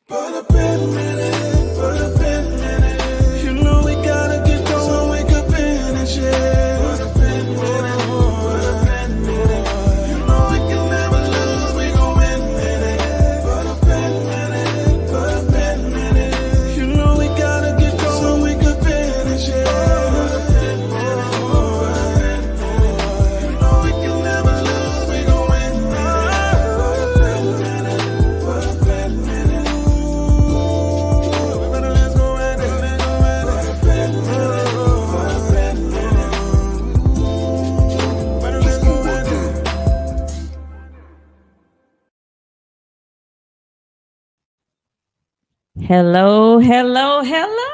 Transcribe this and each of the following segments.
Put a pin in it, put a pin in it. You know we gotta get going so we can finish it. Put a pin in it, put a pin in it. You know we can never lose, we gon' win in it. Put a pin in it, put a pin in it. You know we gotta get going so we can finish it. Put a pin in it, put a pin in it. You know we can never lose, we gon' win in it. Put a pin in it, put a pin in it. Hello, hello, hello.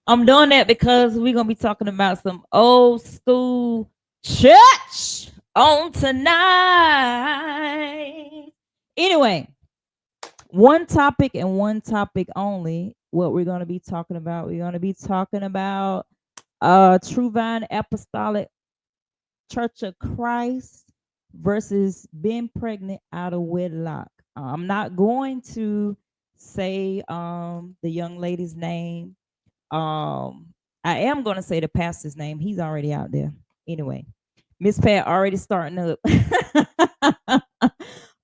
I'm doing that because we're going to be talking about some old school church on tonight. Anyway, one topic and one topic only. What we're going to be talking about. We're going to be talking about True Vine Apostolic Church of Christ versus being pregnant out of wedlock. I'm not going to say the young lady's name. I am going to say the pastor's name. He's already out there. Anyway, Miss Pat already starting up.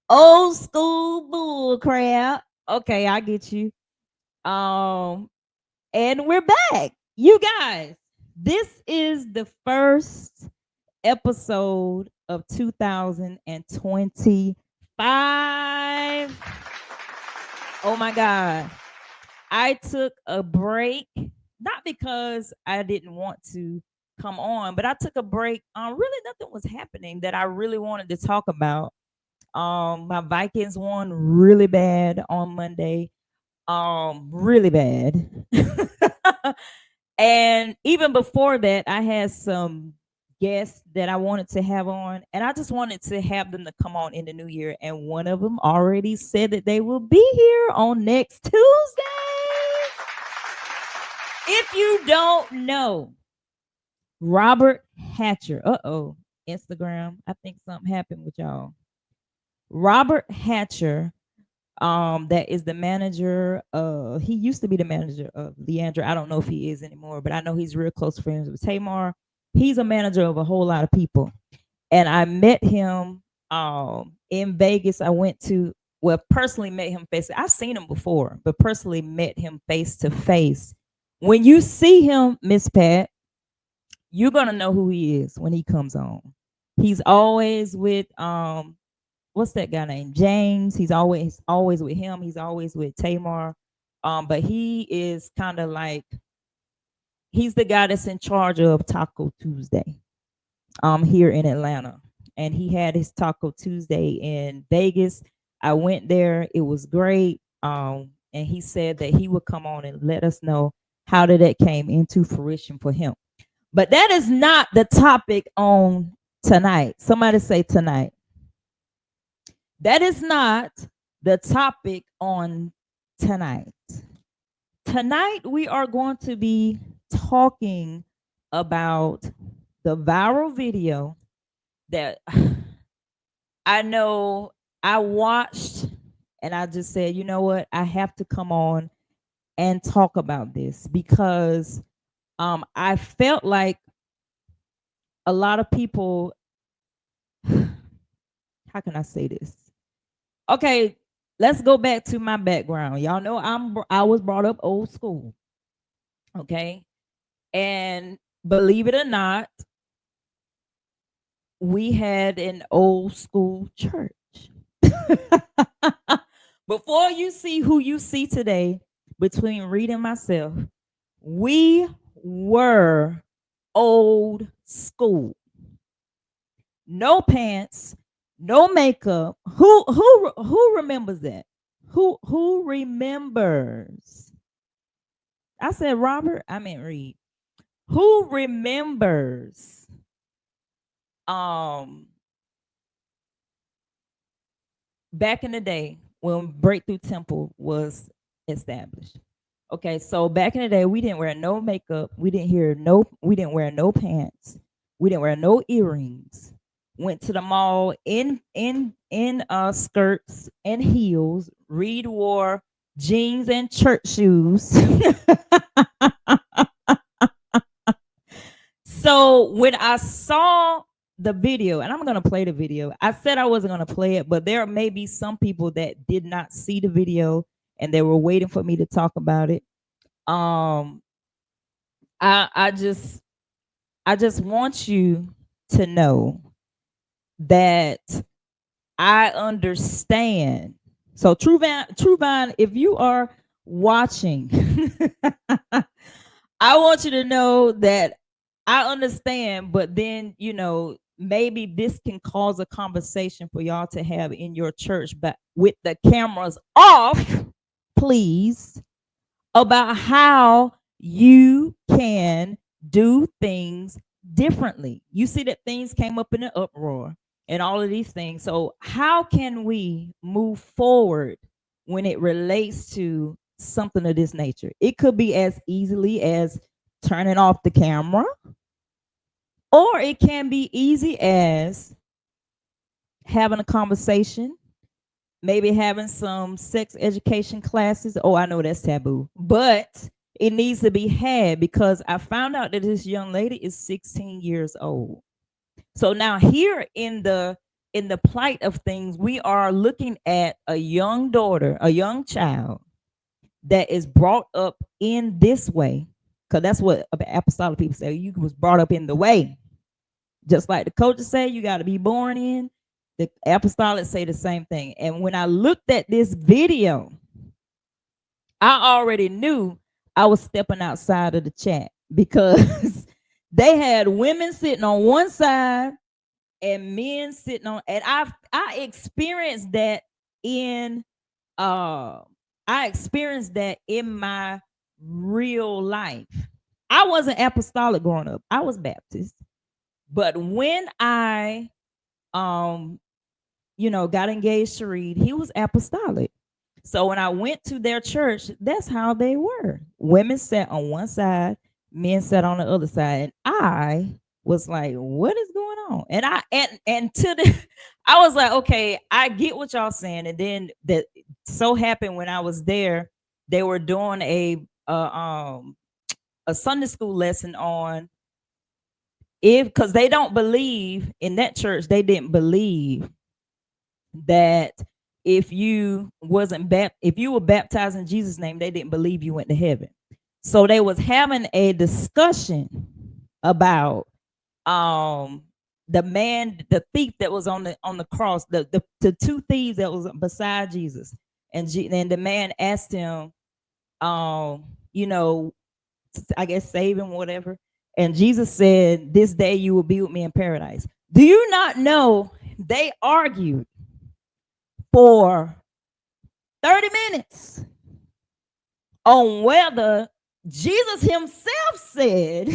Old school bull crap. Okay, I get you. And we're back. You guys, this is the first episode of 2025. Oh my God. I took a break, not because I didn't want to come on, but I took a break. Really nothing was happening that I really wanted to talk about. My Vikings won really bad on Monday. Really bad. And even before that, I had some guests that I wanted to have on, and I just wanted to have them to come on in the new year. And one of them already said that they will be here on next Tuesday. If you don't know, Robert Hatcher, Instagram, I think something happened with y'all. Robert Hatcher, that is the manager. He used to be the manager of Leandra. I don't know if he is anymore, but I know he's real close friends with Tamar. He's a manager of a whole lot of people, and I met him in Vegas. I went to personally met him face. I've seen him before, but personally met him face to face. When you see him, Miss Pat, you're gonna know who he is when he comes on. He's always with what's that guy named James? He's always with him. He's always with Tamar. But he is kind of like he's the guy that's in charge of Taco Tuesday here in Atlanta. And he had his Taco Tuesday in Vegas. I went there. It was great. And he said that he would come on and let us know how that came into fruition for him. But that is not the topic on tonight. Somebody say tonight. That is not the topic on tonight. Tonight, we are going to be talking about the viral video that I know I watched, and I just said, you know what? I have to come on and talk about this because I felt like a lot of people, how can I say this? Okay, let's go back to my background. Y'all know I was brought up old school. Okay. And believe it or not, we had an old school church. Before you see who you see today, between Reed and myself, we were old school. No pants, no makeup. Who remembers that? Who remembers? I said Robert, I meant Reed. Who remembers um back in the day when Breakthrough Temple was established? Okay, so back in the day, we didn't wear no makeup. We didn't wear no pants. We didn't wear no earrings. Went to the mall in skirts and heels. Reed wore jeans and church shoes. So when I saw the video, and I'm gonna play the video. I said I wasn't gonna play it, but there may be some people that did not see the video and they were waiting for me to talk about it. Um, I just want you to know that I understand. So True Vine, if you are watching, I want you to know that I understand, but then, maybe this can cause a conversation for y'all to have in your church, but with the cameras off, please, about how you can do things differently. You see that things came up in an uproar and all of these things. So, how can we move forward when it relates to something of this nature? It could be as easily as turning off the camera, or it can be easy as having a conversation, maybe having some sex education classes. Oh, I know that's taboo, but it needs to be had because I found out that this young lady is 16 years old. So now here in the plight of things, we are looking at a young daughter, a young child that is brought up in this way, because that's what apostolic people say. You was brought up in the way, just like the coaches say. You got to be born in. The apostolic say the same thing. And when I looked at this video, I already knew I was stepping outside of the chat because they had women sitting on one side and men sitting on, and I experienced that in uh I experienced that in my real life. I wasn't apostolic growing up. I was Baptist. But when I um got engaged to Reed, he was apostolic. So when I went to their church, that's how they were. Women sat on one side, men sat on the other side. And I was like, what is going on? And I was like, okay, I get what y'all saying. And then that so happened when I was there, they were doing a Sunday school lesson on, if, because they don't believe in that church, they didn't believe that if you were baptized in Jesus' name, they didn't believe you went to heaven. So they was having a discussion about the thief that was on the cross, the two thieves that was beside Jesus. And the man asked him, you know, I guess save him, whatever. And Jesus said, this day you will be with me in paradise. Do you not know they argued for 30 minutes on whether Jesus himself said,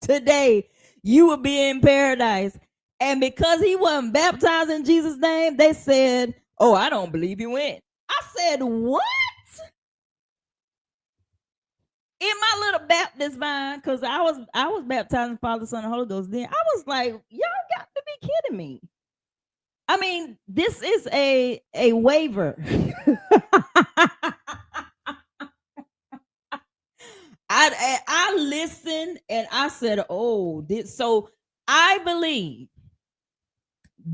today you will be in paradise. And because he wasn't baptized in Jesus' name, they said, oh, I don't believe you went. I said, what? In my little Baptist mind, because I was baptized in Father, Son, and Holy Ghost. Then I was like, y'all got to be kidding me. I mean, this is a waiver. I listened and I said, "Oh, so I believe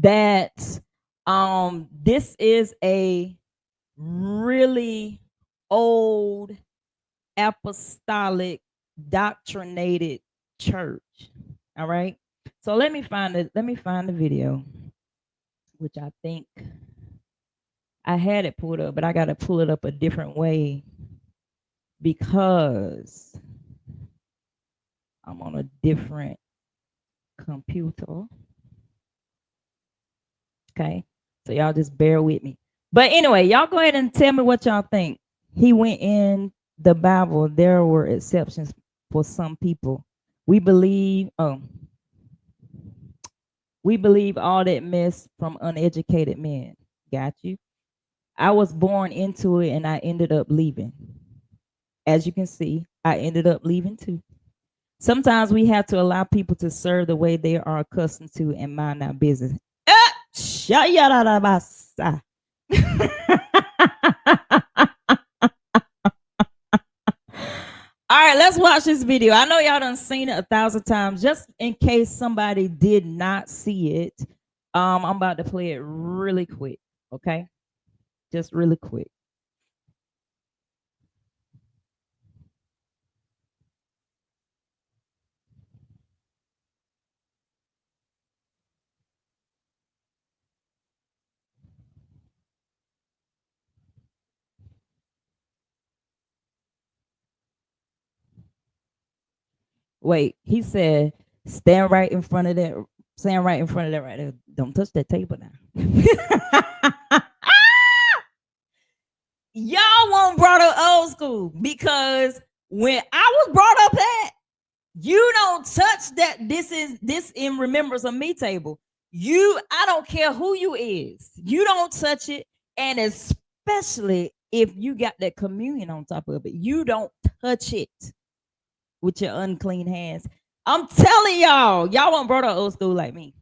that this is a really old apostolic doctrinated church. All right. So let me find the video, which I think I had it pulled up, but I gotta pull it up a different way because I'm on a different computer. Okay. So y'all just bear with me. But anyway, y'all go ahead and tell me what y'all think. He went in the Bible. There were exceptions for some people. We believe, we believe all that mess from uneducated men. Got you. I was born into it and I ended up leaving. As you can see, I ended up leaving too. Sometimes we have to allow people to serve the way they are accustomed to and mind our business. Shayarabasa. All right, let's watch this video. I know y'all done seen it 1,000 times. Just in case somebody did not see it, I'm about to play it really quick. Okay, just really quick. Wait, he said, stand right in front of that. Stand right in front of that right there. Don't touch that table now. Y'all won't brought up old school because when I was brought up at, you don't touch that. This in remembrance of me table. I don't care who you is. You don't touch it, and especially if you got that communion on top of it, you don't touch it with your unclean hands. I'm telling y'all weren't brought up old school like me.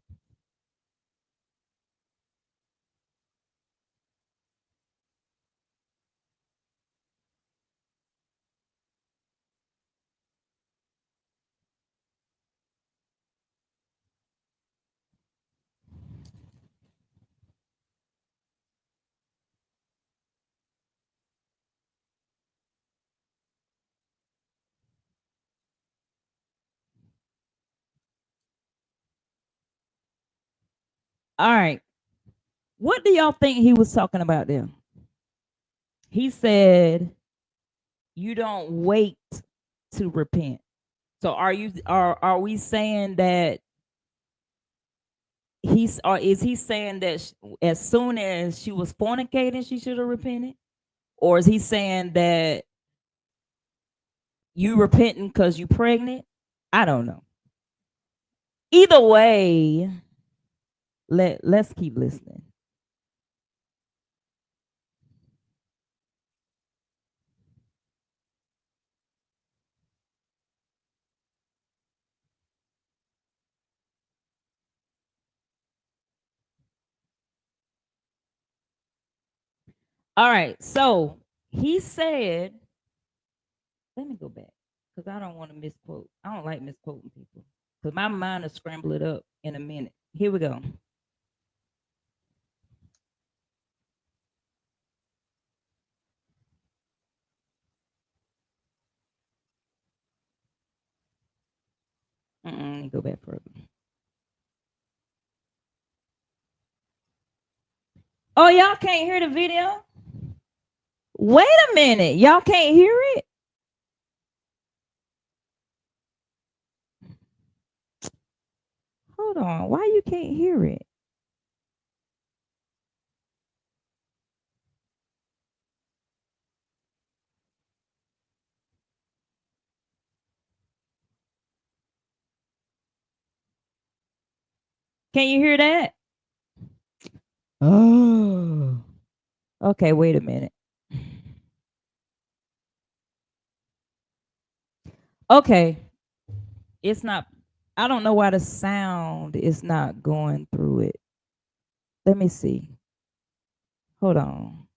All right. What do y'all think he was talking about there? He said, you don't wait to repent. So are we saying that or is he saying that as soon as she was fornicating, she should have repented? Or is he saying that you repenting because you pregnant? I don't know. Either way, let's keep listening. All right. So he said, let me go back because I don't want to misquote. I don't like misquoting people because my mind will scramble it up in a minute. Here we go. Let me go back further. Oh, y'all can't hear the video? Wait a minute. Y'all can't hear it? Hold on. Why you can't hear it? Can you hear that? Oh. Okay, wait a minute. Okay. It's not, I don't know why the sound is not going through it. Let me see. Hold on.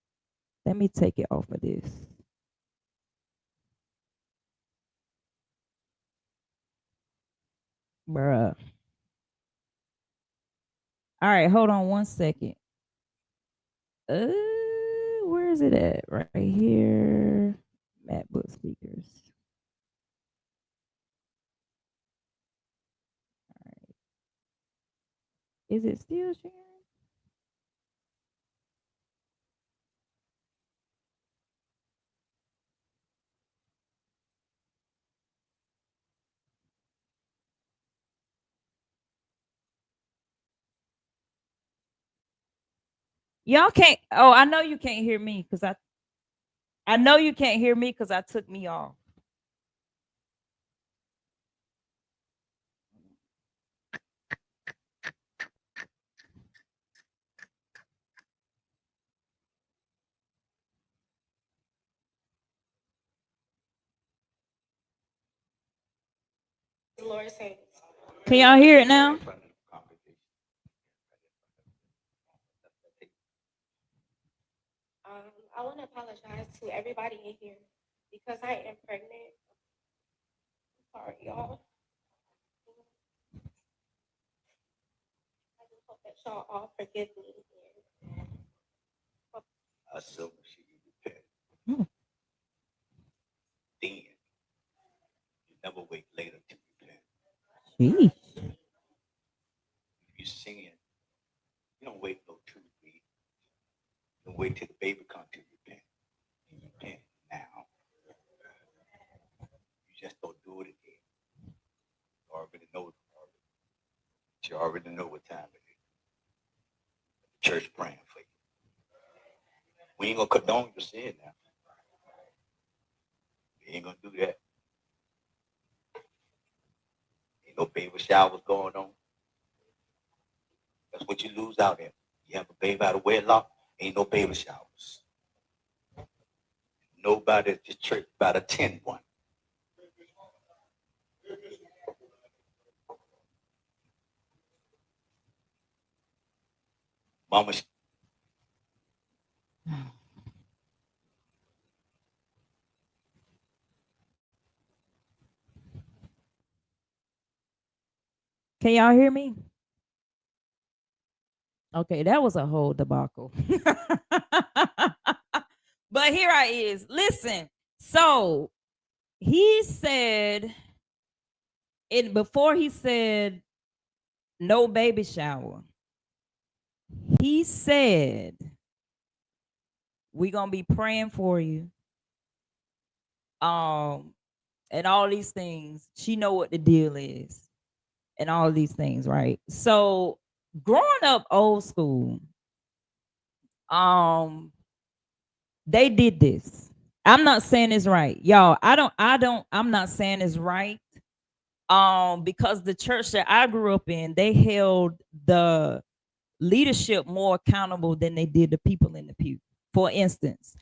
Let me take it off of this. Bruh. All right, hold on 1 second. Uh, where is it at? Right here. MacBook speakers. Is it still sharing? Y'all can't. Oh, I know you can't hear me because I know you can't hear me because I took me off. Lord saints. Can y'all hear it now? I want to apologize to everybody in here because I am pregnant. Sorry, y'all. I just hope that y'all all forgive me. I so she repent. Hmm. Then you never wait later to repent. Sheesh. If you sin, you don't wait no 2 weeks. You don't wait till the baby comes to repent. You repent now. You just don't do it again. You already know. You already know what time it is. The church praying for you. We ain't gonna condone your sin now. We ain't gonna do that. Ain't no baby showers going on. That's what you lose out at. You have a baby out of wedlock, ain't no baby showers. Nobody at the church about to attend one. Mama, Can y'all hear me? Okay, that was a whole debacle. But here I is. Listen. So he said it before he said no baby shower. He said we gonna be praying for you. Um, and all these things. She know what the deal is, and all these things, right? So growing up old school, um, they did this. I'm not saying it's right, y'all. I'm not saying it's right. Because the church that I grew up in, they held the leadership more accountable than they did the people in the pew. For instance,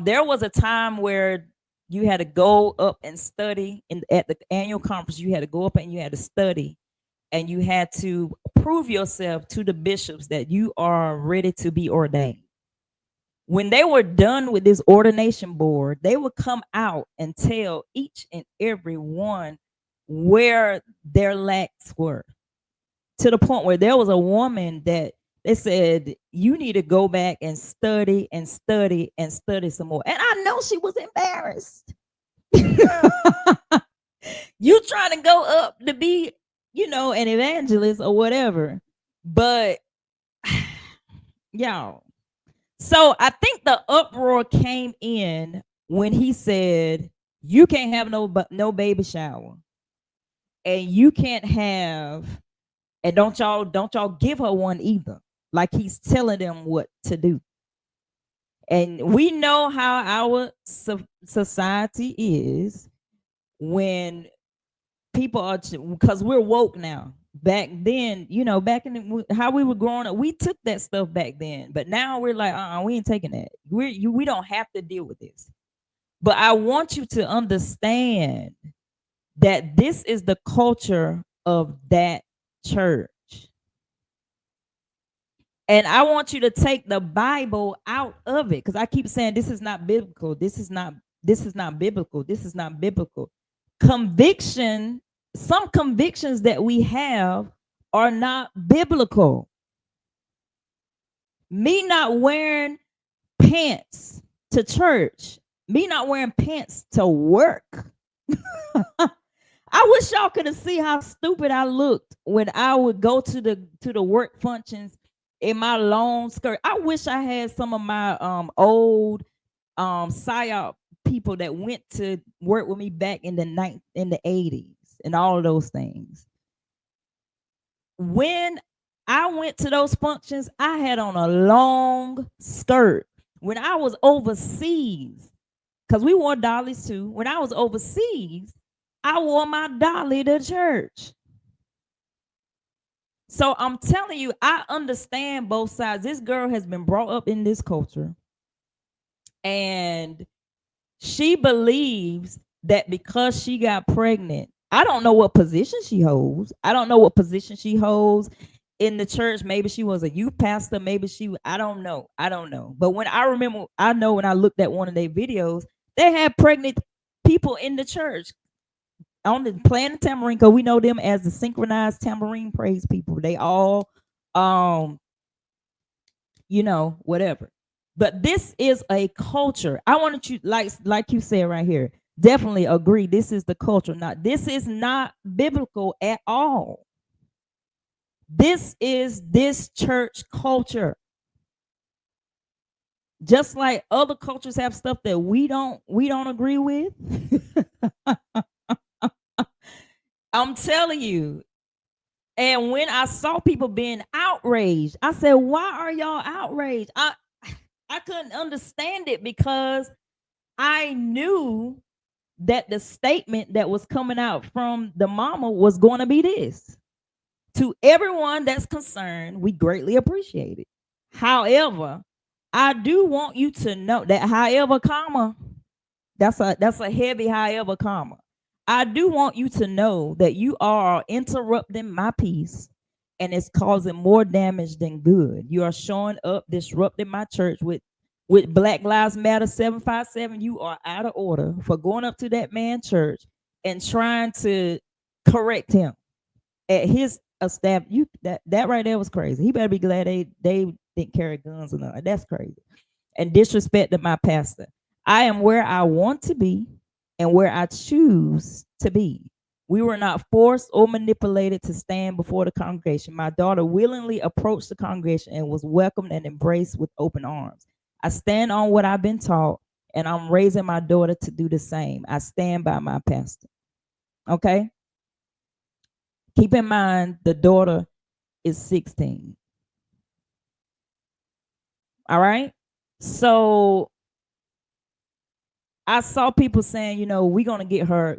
there was a time where you had to go up and study at the annual conference. You had to go up and you had to study, and you had to prove yourself to the bishops that you are ready to be ordained. When they were done with this ordination board, they would come out and tell each and every one where their lacks were, to the point where there was a woman that they said you need to go back and study and study and study some more. And I know she was embarrassed. You trying to go up to be, an evangelist or whatever. But y'all, so I think the uproar came in when he said you can't have no baby shower, and you can't have, and don't y'all give her one either. Like he's telling them what to do. And we know how our society is when people are, because we're woke now. Back then, back in how we were growing up, we took that stuff back then. But now we're like, we ain't taking that. We don't have to deal with this. But I want you to understand that this is the culture of that church. And I want you to take the Bible out of it, because I keep saying this is not biblical. This is not biblical. This is not biblical. Conviction some convictions that we have are not biblical. Me not wearing pants to church, me not wearing pants to work. I wish y'all could have seen how stupid I looked when I would go to the work functions in my long skirt. I wish I had some of my old psyop people that went to work with me back in the 80s and all of those things. When I went to those functions, I had on a long skirt. When I was overseas, because we wore dollies too. When I was overseas, I wore my dolly to church. So I'm telling you, I understand both sides. This girl has been brought up in this culture, and she believes that because she got pregnant, I don't know what position she holds. I don't know what position she holds in the church. Maybe she was a youth pastor. Maybe I don't know. I don't know. But when I know when I looked at one of their videos, they had pregnant people in the church on the playing the tambourine, because we know them as the synchronized tambourine praise people. They all, whatever. But this is a culture. I wanted you, like you said right here, definitely agree. This is the culture. This is not biblical at all. This is this church culture. Just like other cultures have stuff that we don't agree with. I'm telling you. And when I saw people being outraged, I said, why are y'all outraged? I couldn't understand it, because I knew that the statement that was coming out from the mama was going to be this: to everyone that's concerned, we greatly appreciate it. However, I do want you to know that however, comma, that's a heavy however, comma. I do want you to know that you are interrupting my peace, and it's causing more damage than good. You are showing up, disrupting my church with Black Lives Matter 757. You are out of order for going up to that man's church and trying to correct him at his staff. That right there was crazy. He better be glad they didn't carry guns or nothing. That's crazy. And disrespected my pastor. I am where I want to be and where I choose to be. We were not forced or manipulated to stand before the congregation. My daughter willingly approached the congregation and was welcomed and embraced with open arms. I stand on what I've been taught, and I'm raising my daughter to do the same. I stand by my pastor. Okay? Keep in mind, the daughter is 16. All right? So I saw people saying, we're gonna get her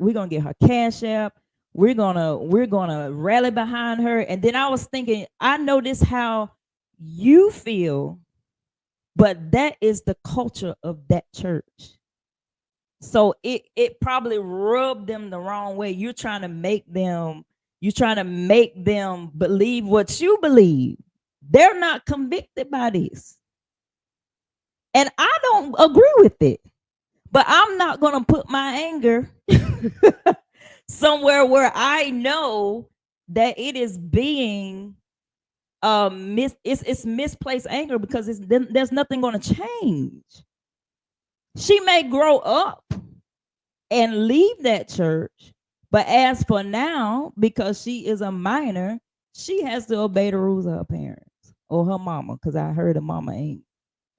cash app. We're gonna rally behind her. And then I was thinking, I know this how you feel, but that is the culture of that church. So it probably rubbed them the wrong way. You're trying to make them believe what you believe. They're not convicted by this. And I don't agree with it. But I'm not going to put my anger somewhere where I know that it is being it's misplaced anger, because there's nothing going to change. She may grow up and leave that church, but as for now, because she is a minor, she has to obey the rules of her parents or her mama, because I heard her mama ain't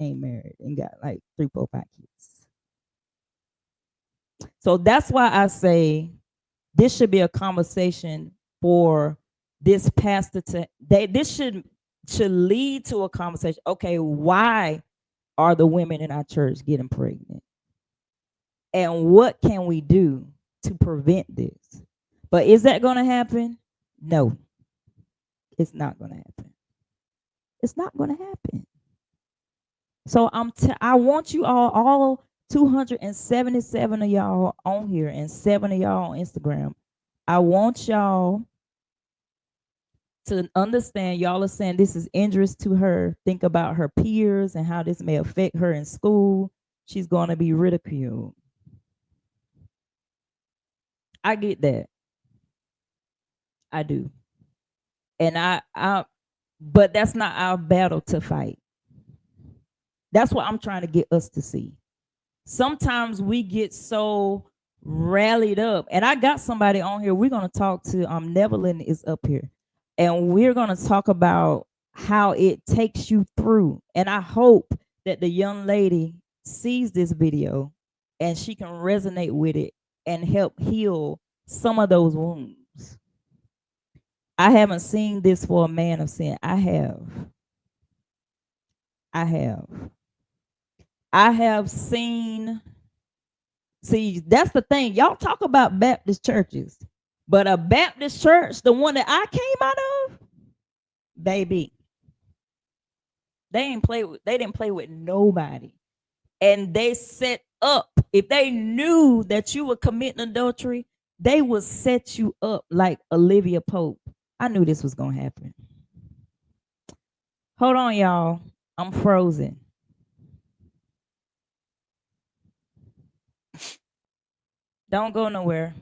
married and got like 3, 4, 5 kids. So that's why I say this should be a conversation for this pastor this should lead to a conversation. Okay, why are the women in our church getting pregnant? And what can we do to prevent this? But is that going to happen? No, it's not going to happen. It's not going to happen. So I want you all 277 of y'all on here and 7 of y'all on Instagram. I want y'all to understand, y'all are saying this is injurious to her. Think about her peers and how this may affect her in school. She's going to be ridiculed. I get that. I do. And I but that's not our battle to fight. That's what I'm trying to get us to see. Sometimes we get so rallied up, and I got somebody on here. We're gonna talk to Nevelyn is up here, and we're gonna talk about how it takes you through. And I hope that the young lady sees this video and she can resonate with it and help heal some of those wounds. I haven't seen this for a man of sin. I have. I have. I have seen. See, that's the thing. Y'all talk about Baptist churches, but a Baptist church, the one that I came out of, baby, they didn't play with nobody. And they set up, if they knew that you were committing adultery, they would set you up like Olivia Pope. I knew this was gonna happen. Hold on, y'all. I'm frozen. Don't go nowhere.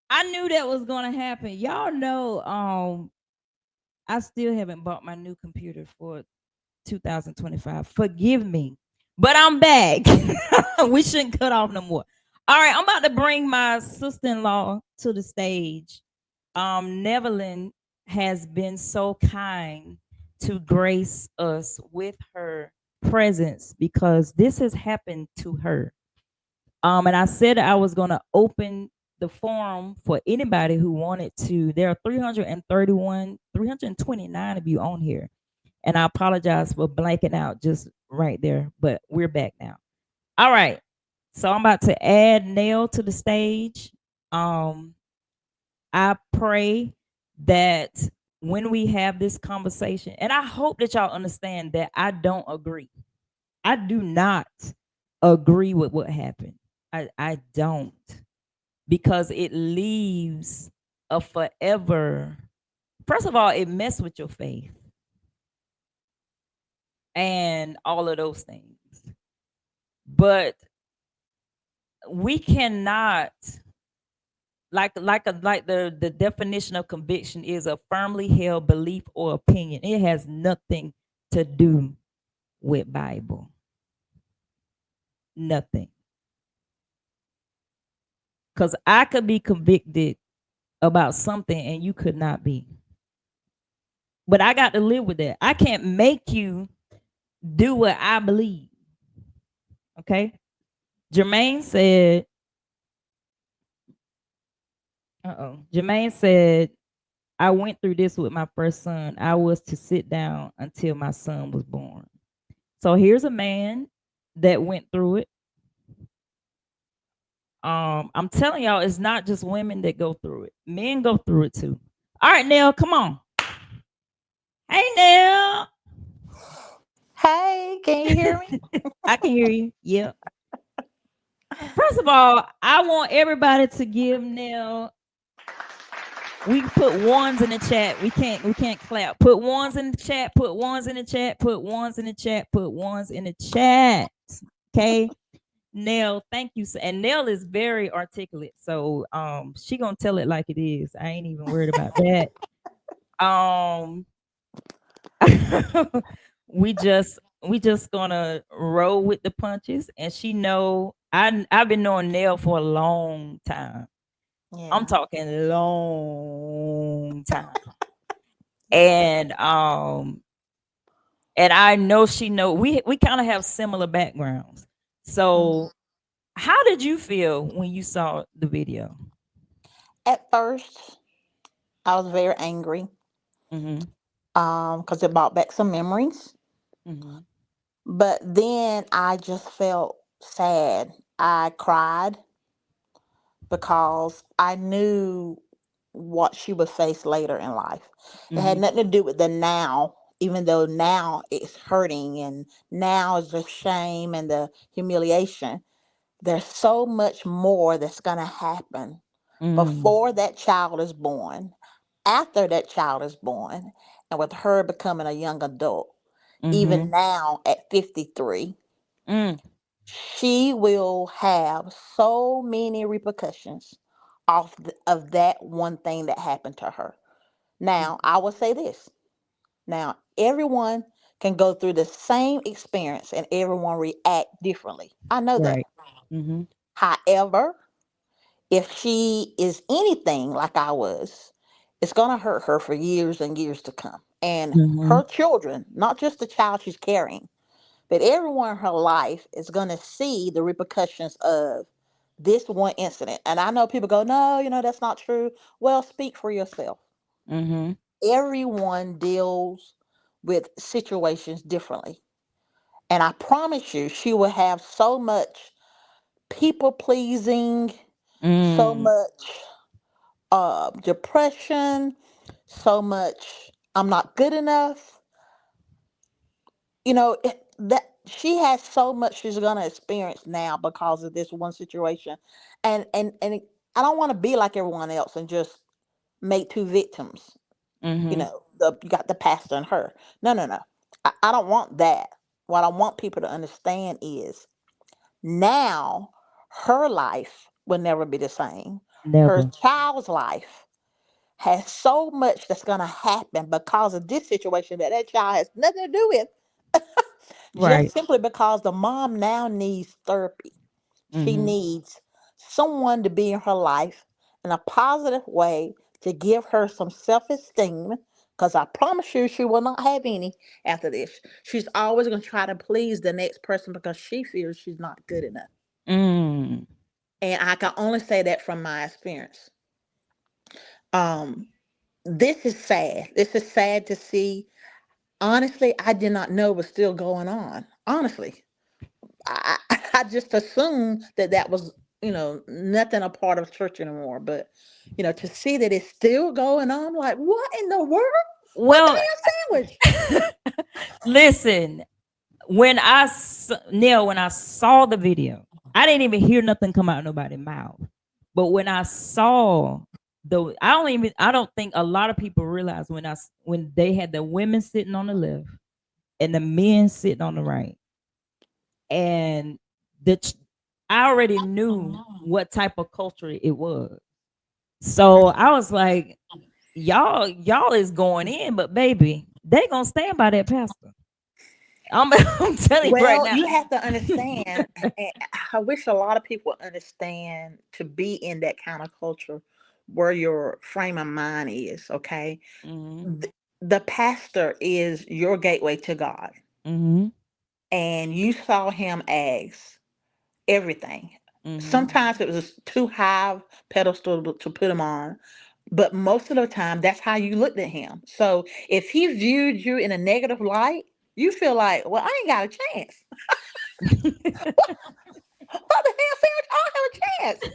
I knew that was gonna happen. Y'all know, I still haven't bought my new computer for 2025. Forgive me, but I'm back. We shouldn't cut off no more. All right, I'm about to bring my sister-in-law to the stage. Nevelyn has been so kind to grace us with her presence because this has happened to her. And I said I was going to open the forum for anybody who wanted to. There are 331, 329 of you on here. And I apologize for blanking out just right there, but we're back now. All right. So I'm about to add Nell to the stage. I pray that when we have this conversation, and I hope that y'all understand that I don't agree. I do not agree with what happened. I don't, because it leaves a forever. First of all, it messes with your faith and all of those things. But we cannot, like the definition of conviction is a firmly held belief or opinion. It has nothing to do with Bible. Nothing. Because I could be convicted about something and you could not be. But I got to live with that. I can't make you do what I believe. Okay? Jermaine said Jermaine said, I went through this with my first son. I was to sit down until my son was born. So here's a man that went through it. I'm telling y'all, it's not just women that go through it. Men go through it too. All right, Nell, come on. Hey, Nell. Hey, can you hear me? I can hear you. Yep. First of all, I want everybody to give Nell. We put ones in the chat. We can't clap. Put ones in the chat. Put ones in the chat. Put ones in the chat. Put ones in the chat. Okay. Nell, thank you. And Nell is very articulate. So she gonna tell it like it is. I ain't even worried about that. Um we just gonna roll with the punches. And she know I've been knowing Nell for a long time. I'm Yeah. talking long time. Yeah. And I know she know we kind of have similar backgrounds. Mm. So how did you feel when you saw the video? At first, I was very angry Mhm. because it brought back some memories. Mhm. But then I just felt sad. I cried because I knew what she would face later in life. It had Mhm. nothing to do with the now, even though now it's hurting and now is the shame and the humiliation. There's so much more that's going to happen Mm. before that child is born, after that child is born, and with her becoming a young adult. Even Mhm. now at 53, Mm. she will have so many repercussions of that one thing that happened to her. Now, I will say this. Now, everyone can go through the same experience and everyone react differently. I know that. Right. Mhm. However, if she is anything like I was, it's going to hurt her for years and years to come. And her Mhm. children, not just the child she's carrying, but everyone in her life is going to see the repercussions of this one incident. And I know people go, no, that's not true. Well, speak for yourself. Mhm. Everyone deals with situations differently. And I promise you, she will have so much people pleasing, so Mm. much depression, so much I'm not good enough. That she has so much she's gonna experience now because of this one situation, I don't want to be like everyone else and just make two victims. Mhm. You got the pastor and her. No, no, no. I don't want that. What I want people to understand is now her life will never be the same. Her Never. child's life has so much that's going to happen because of this situation that child has nothing to do with, just Right. simply because the mom now needs therapy. She Mhm. needs someone to be in her life in a positive way to give her some self-esteem, because I promise you she will not have any after this. She's always going to try to please the next person because she feels she's not good enough. Mm. And I can only say that from my experience. Um, this is sad. This is sad to see. Honestly, I did not know it was still going on. Honestly, I just assumed that was, nothing a part of church anymore. But, to see that it's still going on, like, what in the world? What's the Well, damn sandwich? listen, Neil, when I saw the video, I didn't even hear nothing come out of nobody's mouth. But when I saw I don't think a lot of people realize when they had the women sitting on the left and the men sitting on the right, and the ch- I already knew what type of culture it was. So I was like, y'all is going in, but baby, they gonna stand by that pastor. I'm telling you right Well, now. you have to understand, and I wish a lot of people understand to be in that kind of culture where your frame of mind is, okay? Mhm. The pastor is your gateway to God, Mhm. and you saw him as everything. Sometimes it was too high pedestal to put him on, but most of the time that's how you looked at him. So if he viewed you in a negative light, you feel like, well, I ain't got a chance. What the hell, Sarah? I don't have a chance.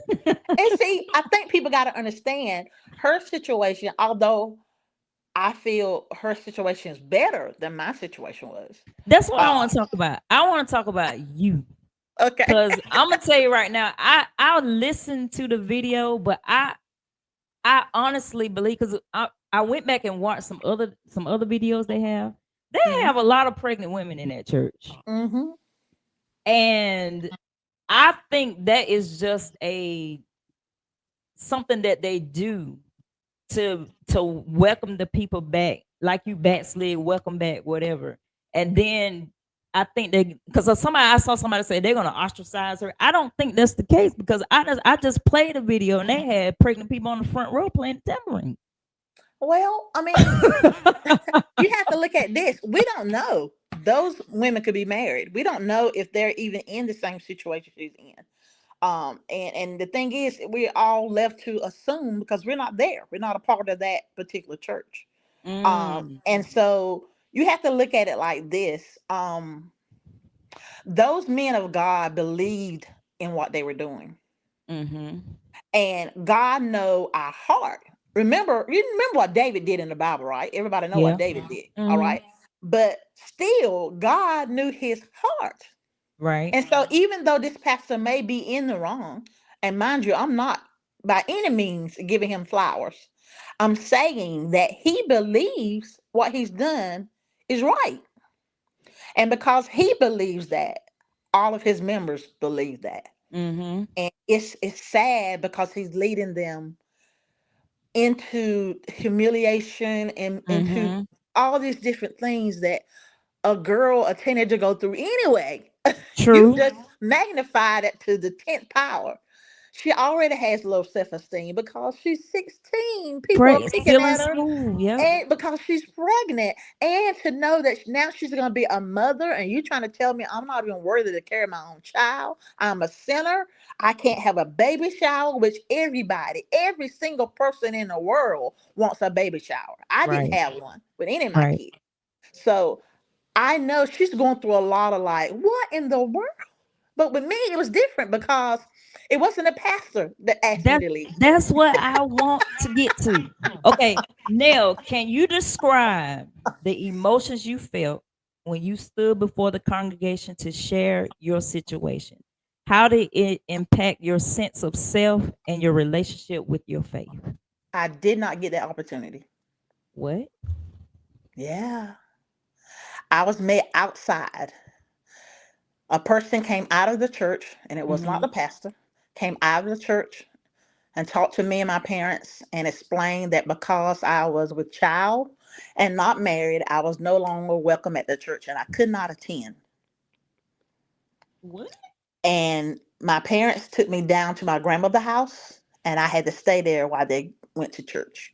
And see, I think people got to understand her situation, although I feel her situation is better than my situation was. That's what I Uh, want to talk about. I want to talk about you. okay. Because I'm gonna tell you right now, I'll listen to the video, but I honestly believe, because I went back and watched some other videos they have. They have a lot of pregnant women in that church. Mm-hmm. And I think that is just a something that they do to welcome the people back, like you backslid, welcome back, whatever. And then I think they, because I saw somebody say they're gonna ostracize her. I don't think that's the case, because I just played a video and they had pregnant people on the front row playing the tambourine. Well, I mean, you have to look at this. We don't know. Those women could be married. We don't know if they're even in the same situation she's in. And the thing is, we're all left to assume because we're not there. We're not a part of that particular church. Mm, And so you have to look at it like this. Those men of God believed in what they were doing. mm-hmm. And God know our heart. You remember what David did in the Bible, right? Everybody know what Yeah. David did, all Mm-hmm. right? But still, God knew his heart. Right. And so even though this pastor may be in the wrong, and mind you, I'm not by any means giving him flowers. I'm saying that he believes what he's done is right. And because he believes that, all of his members believe that. Mm-hmm. And it's sad because he's leading them into humiliation and into Mm-hmm. all these different things that a teenager go through anyway. You True. just magnified it to the 10th power. She already has low self-esteem because she's 16. People are picking Still in at her, school. Yep. and because she's pregnant, and to know that now she's going to be a mother, and you trying to tell me I'm not even worthy to carry my own child. I'm a sinner. I can't have a baby shower, which every single person in the world wants a baby shower. I didn't Right. have one with any of my Right. kids. So I know she's going through a lot of like, what in the world? But with me, it was different because it wasn't a pastor that asked me That to leave. that's what I want to get to. Okay, Nell, can you describe the emotions you felt when you stood before the congregation to share your situation? How did it impact your sense of self and your relationship with your faith? I did not get that opportunity. What? Yeah. I was met outside. A person came out of the church, and it was not Mm-hmm. the pastor, came out of the church and talked to me and my parents and explained that because I was with child and not married, I was no longer welcome at the church and I could not attend. What? And my parents took me down to my grandmother's house, and I had to stay there while they went to church.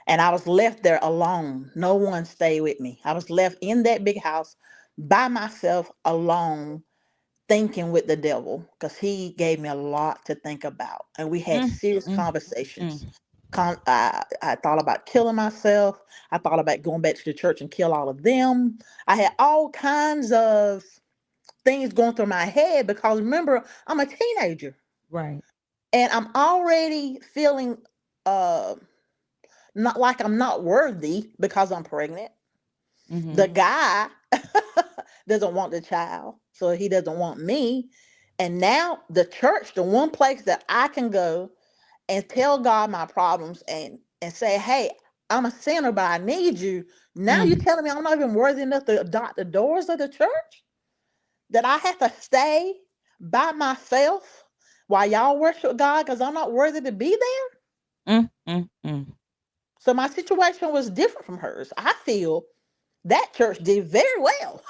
And I was left there alone. No one stayed with me. I was left in that big house by myself alone, thinking with the devil because he gave me a lot to think about. And we had Mm, serious mm, conversations. mm. I thought about killing myself. I thought about going back to the church and kill all of them. I had all kinds of things going through my head because remember, I'm a teenager Right. and I'm already feeling uh not like I'm not worthy because I'm pregnant. Mm-hmm. The guy doesn't want the child, so he doesn't want me. And now the church, the one place that I can go and tell God my problems and say, "Hey, I'm a sinner, but I need you." Now you're Mm. telling me I'm not even worthy enough to dot the doors of the church? That I have to stay by myself while y'all worship God because I'm not worthy to be there? Mm, mm, mm. So my situation was different from hers. I feel that church did very well,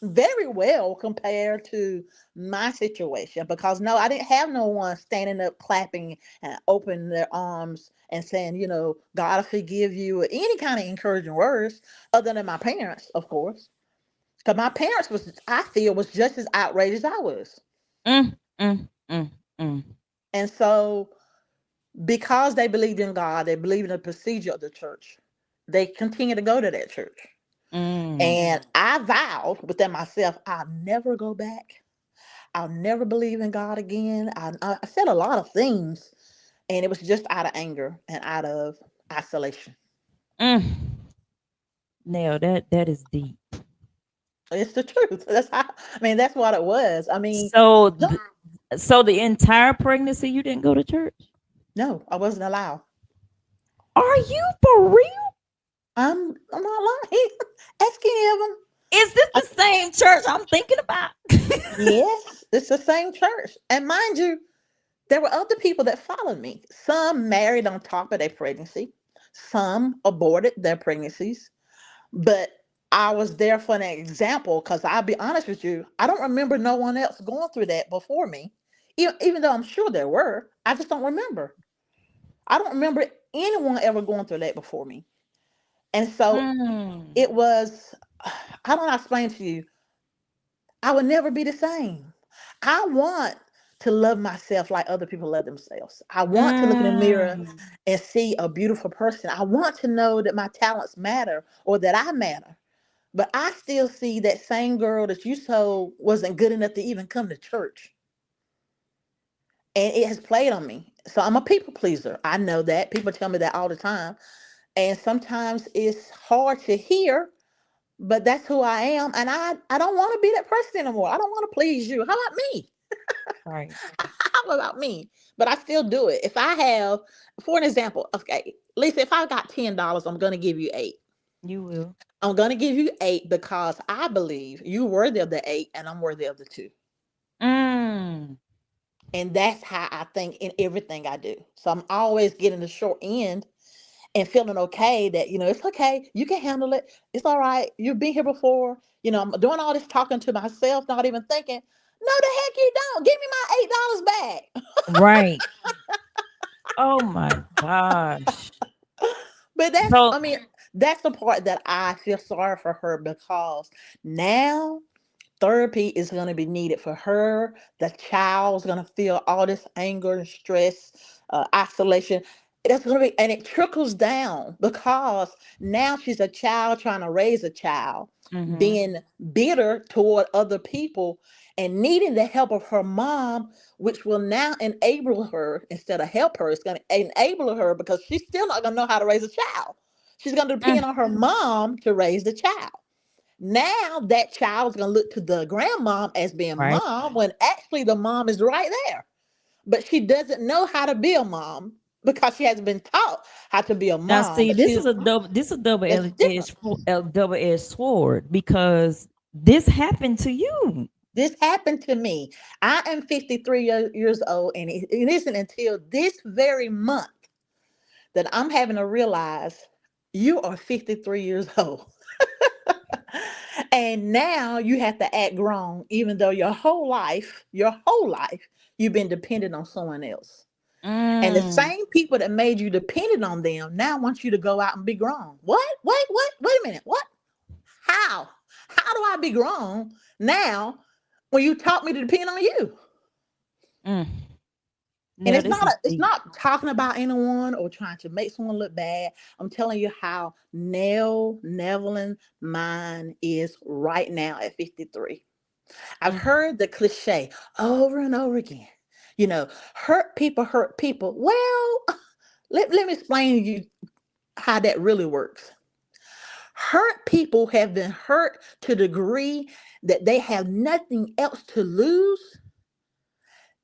very well compared to my situation because no, I didn't have no one standing up, clapping, and opening their arms and saying, God will forgive you, or any kind of encouraging words other than my parents, of course. Because my parents was, I feel, was just as outraged as I was. Mm, mm, mm, mm. And so because they believed in God, they believed in the procedure of the church, they continue to go to that church. Mm. And I vowed within myself, I'll never go back. I'll never believe in God again. I said a lot of things, and it was just out of anger and out of isolation. Mm. Now that is deep. It's the truth. That's how, I mean, that's what it was. I mean, So, don't- so the entire pregnancy you didn't go to church? no, I wasn't allowed. Are you for real? I'm not lying. Ask any of them. Is this the same church I'm thinking about? Yes, it's the same church. And mind you, there were other people that followed me. Some married on top of their pregnancy. Some aborted their pregnancies. But I was there for an example because I'll be honest with you, I don't remember no one else going through that before me. Even though I'm sure there were, I just don't remember. I don't remember anyone ever going through that before me. And so Mm. it was, I don't know how to explain to you, I would never be the same. I want to love myself like other people love themselves. I want to look in the mirror Mm. and see a beautiful person. I want to know that my talents matter or that I matter. But I still see that same girl that you told wasn't good enough to even come to church. And it has played on me. So I'm a people pleaser. I know that. People tell me that all the time. And sometimes it's hard to hear, but that's who I am. And I don't want to be that person anymore. I don't want to please you. How about me? Right. How about me? But I still do it. If I have, for an example, okay, Lisa, if I got $10, I'm going to give you eight. You will. I'm going to give you eight because I believe you're worthy of the eight and I'm worthy of the two. Mm. And that's how I think in everything I do. So I'm always getting the short end and feeling okay that, it's okay. You can handle it. It's all right. You've been here before. I'm doing all this talking to myself, not even thinking, no, the heck you don't. Give me my $8 back. Right. Oh my gosh. But that's, So, I mean, that's the part that I feel sorry for her because now therapy is going to be needed for her. The child's going to feel all this anger and stress, isolation. That's going to be, and it trickles down because now she's a child trying to raise a child, mhm. being bitter toward other people and needing the help of her mom, which will now enable her instead of help her. It's going to enable her because she's still not going to know how to raise a child. She's going to Mm. depend on her mom to raise the child. Now that child's gonna look to the grandmom as being Right. mom when actually the mom is right there. But she doesn't know how to be a mom because she hasn't been taught how to be a Now, mom. see, But this she's is a double That's different. double edged sword because this happened to you. This happened to me. I am 53 years old, and it isn't until this very month that I'm having to realize you are 53 years old. And now you have to act grown, even though your whole life, you've been dependent on someone else. And the Mm. same people that made you dependent on them now want you to go out and be grown. What? Wait a minute. What? How? How do I be grown now when you taught me to depend on you? Mm. And Now this is it's deep. not talking about anyone or trying to make someone look bad. I'm telling you how Nevelyn mine is right now at 53. I've Mm. heard the cliche over and over again. Hurt people hurt people. Well, let me explain to you how that really works. Hurt people have been hurt to the degree that they have nothing else to lose.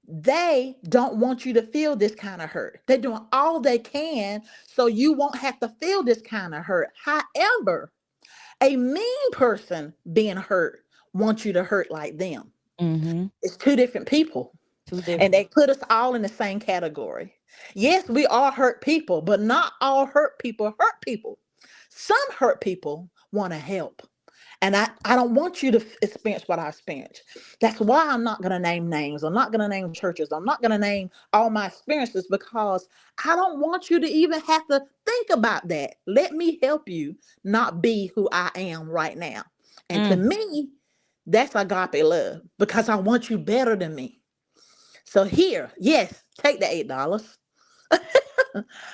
They don't want you to feel this kind of hurt. They're doing all they can so you won't have to feel this kind of hurt. However, a mean person being hurt wants you to hurt like them. Mhm. It's two different people. Too And they different. put us all in the same category. Yes, we all hurt people, but not all hurt people hurt people. Some hurt people want to help. And I don't want you to experience what I experienced. That's why I'm not going to name names. I'm not going to name churches. I'm not going to name all my experiences because I don't want you to even have to think about that. Let me help you not be who I am right now. And to Mm. me, that's agape love because I want you better than me. So here, yes, take the $8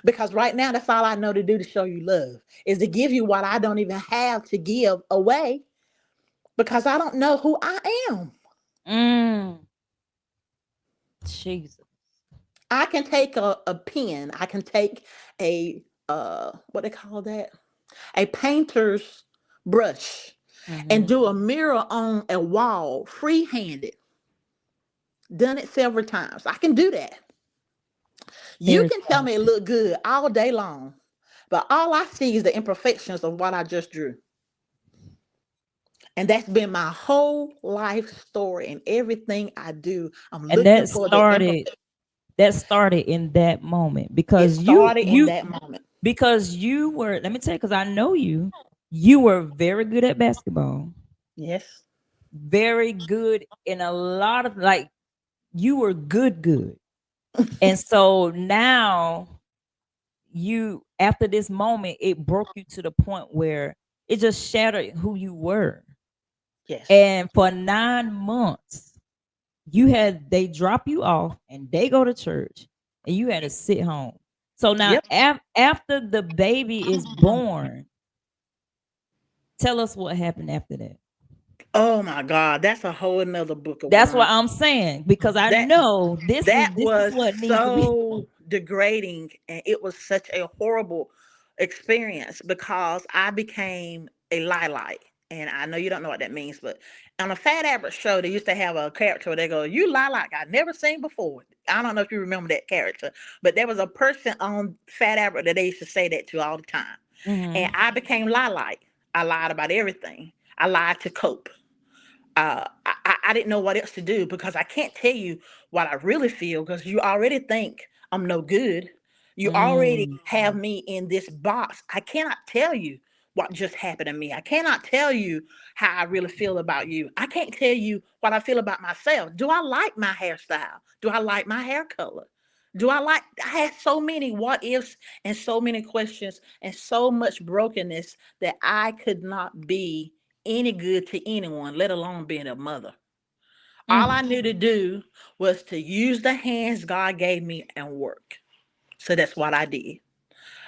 because right now that's all I know to do to show you love is to give you what I don't even have to give away because I don't know who I am. Mm. Jesus. I can take a pen, I can take a what they call that? A painter's brush and Mm-hmm. do a mirror on a wall free-handed. Done it several times. I can do that. You Very can tell me it talented. look good all day long, but all I see is the imperfections of what I just drew. And that's been my whole life story and everything I do. I'm And looking for the imperfection. that started in that moment It because started in that moment. you were, let me tell you, because I know you were very good at basketball, Yes. very good in a lot of, like, you were good. And so now you, after this moment, it broke you to the point where it just shattered who you were. Yes. And for 9 months, they drop you off and they go to church and you had to sit home. So now Yep. after the baby is born, tell us what happened after that. Oh my God. That's a whole nother book of That's what worms. I'm saying, because I That know that this is was what needs to be. so degrading and it was such a horrible experience because I became a lilac. And I know you don't know what that means, but on a Fat Albert show, they used to have a character where they go, "You lilac, I never seen before." I don't know if you remember that character, but there was a person on Fat Albert that they used to say that to all the time. And Mhm. I became lilac. I lied about everything. I lied to cope. I didn't know what else to do because I can't tell you what I really feel because you already think I'm no good. You already Mm. have me in this box. I cannot tell you what just happened to me. I cannot tell you how I really feel about you. I can't tell you what I feel about myself. Do I like my hairstyle? Do I like my hair color? I had so many what ifs and so many questions and so much brokenness that I could not be any good to anyone, let alone being a mother. All I Mm. knew to do was to use the hands God gave me and work. So that's what I did.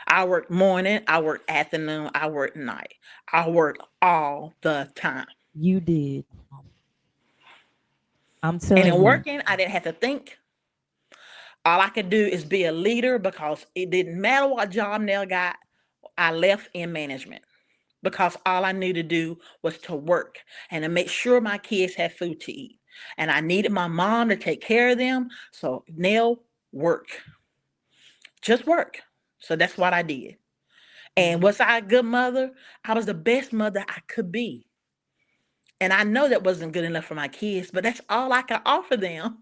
I worked morning, I worked afternoon, I worked night. I worked all the time. You did. I'm And telling in you. working, I didn't have to think. All I could do is be a leader because it didn't matter what job Nell got. I left in management because all I knew to do was to work and to make sure my kids had food to eat. And I needed my mom to take care of them. So Nell, work, just work. So that's what I did. And Mhm. was I a good mother? I was the best mother I could be. And I know that wasn't good enough for my kids, but that's all I could offer them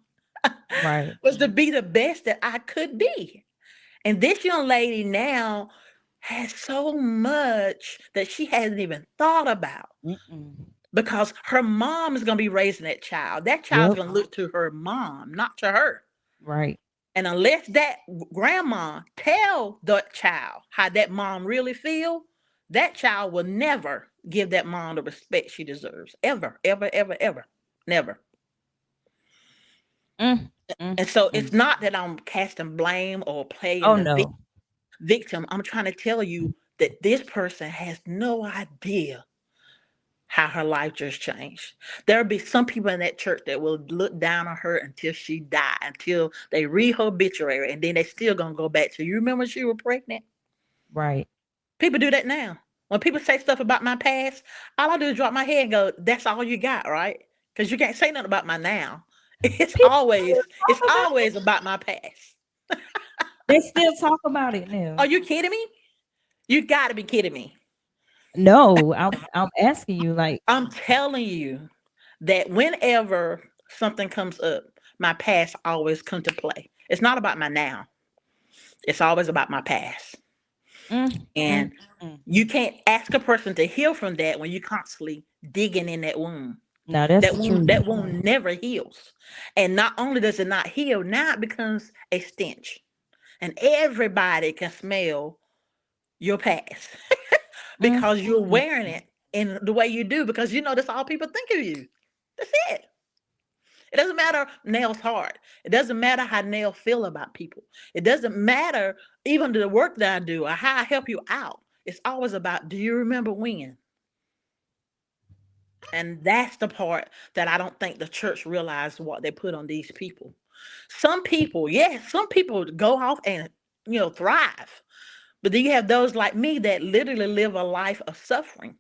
Right. was to be the best that I could be. And this young lady now has so much that she hasn't even thought about Mm-mm. because her mom is going to be raising that child. That child's Yep. going to look to her mom, not to her. Right. And unless that grandma tell the child how that mom really feel, that child will never give that mom the respect she deserves. Ever, ever, ever, ever. Never. Mm. Mm. And so it's Mm. not that I'm casting blame or playing Oh the no. victim. I'm trying to tell you that this person has no idea how her life just changed. There'll be some people in that church that will look down on her until she die, until they read her obituary, and then they still gonna go back to, you remember she was pregnant? Right. People do that now. When people say stuff about my past, all I do is drop my head and go, that's all you got, right? Because you can't say nothing about my now. It's People always, still it's talk about always about my past. They still talk about it now. Are you kidding me? You gotta be kidding me. No, I'm asking you, like, I'm telling you that whenever something comes up, my past always come to play. It's not about my now. It's always about my past. mm, mm, And mm. you can't ask a person to heal from that when you're constantly digging in that wound. Now that's That the wound, truth. that wound never heals. And not only does it not heal, now it becomes a stench. And everybody can smell your past Mm, because you're mm, wearing mm. it in the way you do because you know that's all people think of you. That's it. It doesn't matter Nell's heart. It doesn't matter how Nell feel about people. It doesn't matter even the work that I do or how I help you out. It's always about, do you remember when? And that's the part that I don't think the church realized what they put on these people. Some people, yes, some people go off and thrive. But then you have those like me that literally live a life of suffering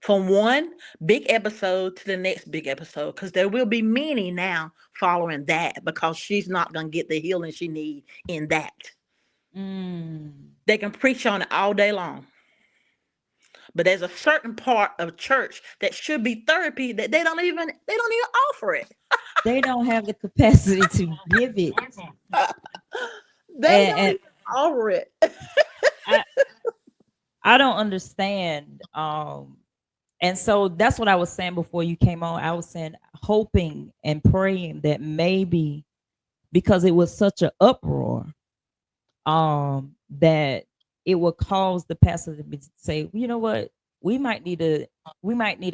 from one big episode to the next big episode because there will be many now following that because she's not going to get the healing she needs in that. They can preach on it all day long. But there's a certain part of church that should be therapy that they don't even offer it. They don't have the capacity to give it. They don't And even offer it. I don't understand. And so that's what I was saying before you came on. I was saying, hoping and praying that maybe because it was such an uproar, that it will cause the pastor to say, you know what, we might need to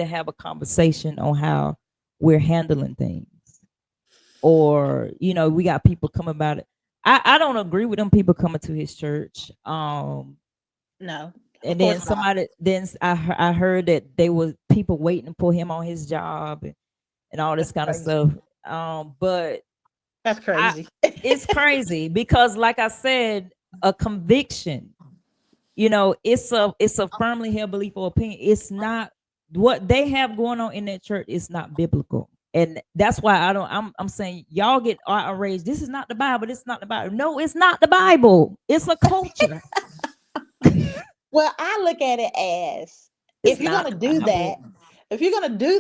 have a conversation on how we're handling things. Or, we got people coming about it. I don't agree with them people coming to his church. No. And then I heard that there was people waiting for him on his job and all this kind of stuff. But that's crazy. It's crazy because, like I said, a conviction, it's a firmly held belief or opinion. It's not what they have going on in that church. It's not biblical. And that's why I'm saying y'all get outraged. This is not the Bible. This is not the Bible. No, it's not the Bible. It's a culture. Well, I look at it as if you're going to do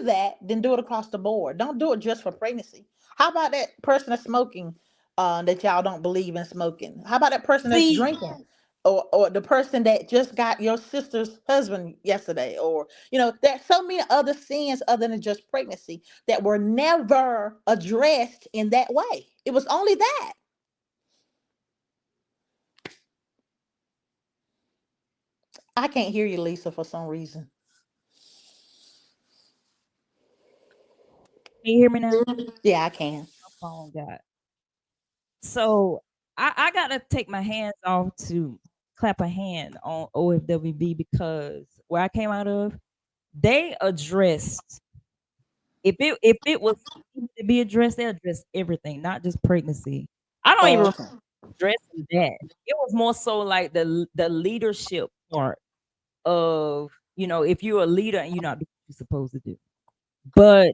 that, then do it across the board. Don't do it just for pregnancy. How about that person that's smoking that y'all don't believe in smoking? How about that person that's drinking? Or the person that just got your sister's husband yesterday? Or, there's so many other sins other than just pregnancy that were never addressed in that way. It was only that. I can't hear you, Lisa, for some reason. Can you hear me now? Yeah, I can. My phone got. So I gotta take my hands off to clap a hand on OFWB because where I came out of, they addressed if it was to be addressed, they addressed everything, not just pregnancy. I don't even address that. It was more so like the leadership part of, if you're a leader and you're not doing what you're supposed to do. But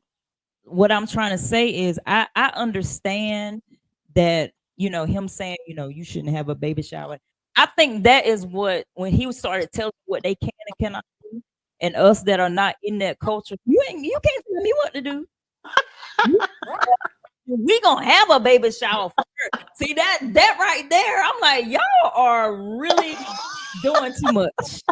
what I'm trying to say is I understand that, him saying, you shouldn't have a baby shower. I think that is what, when he started telling what they can and cannot do, and us that are not in that culture, you can't tell me what to do. We gonna have a baby shower for her. See that right there, I'm like, y'all are really doing too much.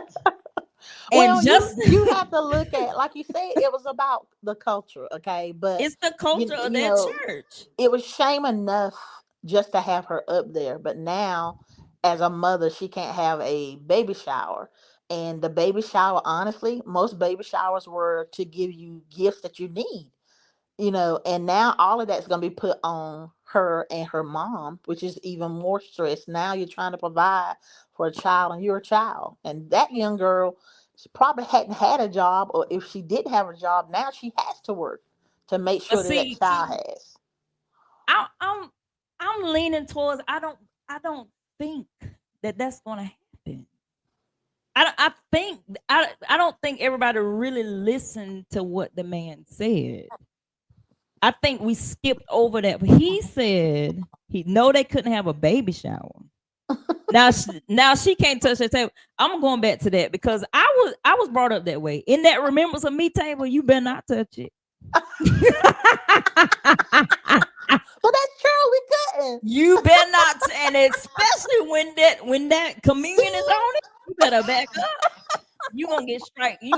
Well, you have to look at, like you said, it was about the culture, okay? But it's the culture of that church. It was shame enough just to have her up there, but now, as a mother, she can't have a baby shower. And the baby shower, honestly, most baby showers were to give you gifts that you need, and now all of that's going to be put on her and her mom, which is even more stress. Now you're trying to provide for a child, and you're a child. And that young girl, she probably hadn't had a job, or if she did have a job, now she has to work to make sure that child has. I'm leaning towards, I don't think that's going to happen. I don't think everybody really listened to what the man said. I think we skipped over that. He said they couldn't have a baby shower. Now she can't touch that table. I'm going back to that because I was brought up that way. In that remembrance of me table, you better not touch it. Well, that's true. We couldn't. You better not, and especially when that communion is on it, you better back up. You gonna get struck. The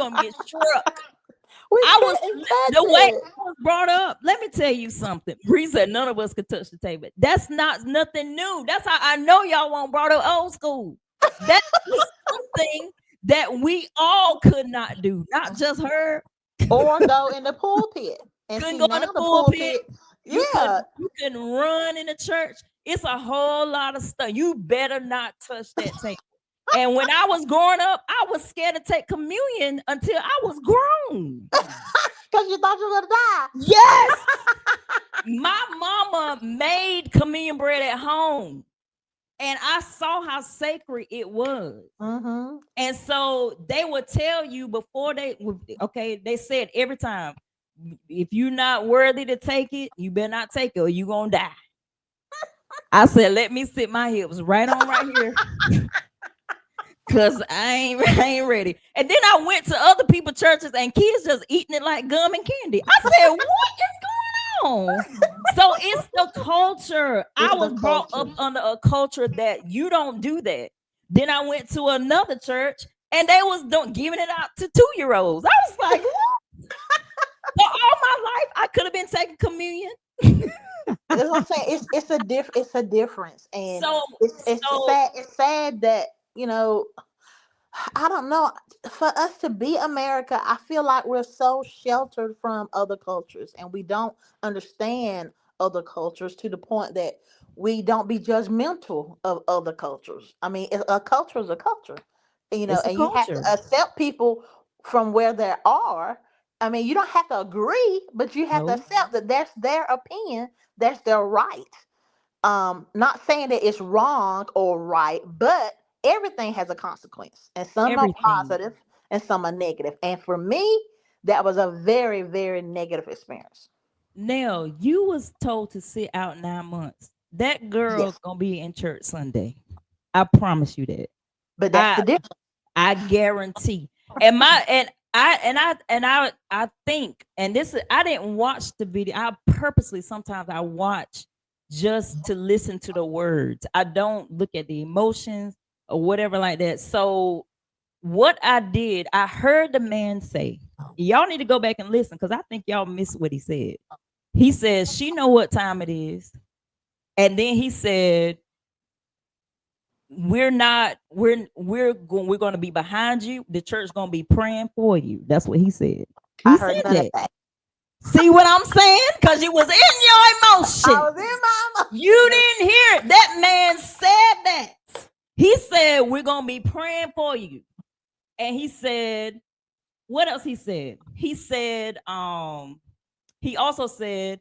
way I was brought up. Let me tell you something. Bree said none of us could touch the table. That's not nothing new. That's how I know y'all won't brought up old school. That's something that we all could not do, not just her. Or go in the pulpit. And Couldn't see, go in now the the pulpit. pulpit, You yeah. couldn't run in the church. It's a whole lot of stuff. You better not touch that table. And when I was growing up, I was scared to take communion until I was grown. Because you thought you were going to die. Yes. My mama made communion bread at home, and I saw how sacred it was. Mm-hmm. And so they would tell you before they said every time, if you're not worthy to take it, you better not take it or you're going to die. I said, let me sit my hips right on right here. Cause I ain't ready. And then I went to other people's churches and kids just eating it like gum and candy. I said, what is going on? So it's the culture. I was brought up under a culture that you don't do that. Then I went to another church and they was giving it out to 2-year-olds. I was like, what? So all my life I could have been taking communion. That's what I'm saying. It's a difference. And So it's sad that, I don't know. For us to be America, I feel like we're so sheltered from other cultures and we don't understand other cultures to the point that we don't be judgmental of other cultures. I mean, a culture is a culture, it's a and you have to culture. accept people from where they are. I mean, you don't have to agree, but you have to No. accept that that's their opinion, that's their right. Not saying that it's wrong or right, but everything has a consequence, and some are Everything. positive and some are negative. And for me, that was a very, very negative experience. Now, you was told to sit out 9 months. That girl's Yes, gonna be in church Sunday. I promise you that. but that's I the difference. I guarantee. And my and I think, and this is, I didn't watch the video. I purposely sometimes I watch just to listen to the words. I don't look at the emotions or whatever like that. So what I did, I heard the man say, y'all need to go back and listen because I think y'all missed what he said. He says, she know what time it is. And then he said, we're going to be behind you. The church going to be praying for you. That's what he said. I He heard said none of that. that. See what I'm saying? Because you was in your I emotion. was in my You didn't hear it. That man said that. He said, we're going to be praying for you. And he said, what else he said? He said, he also said,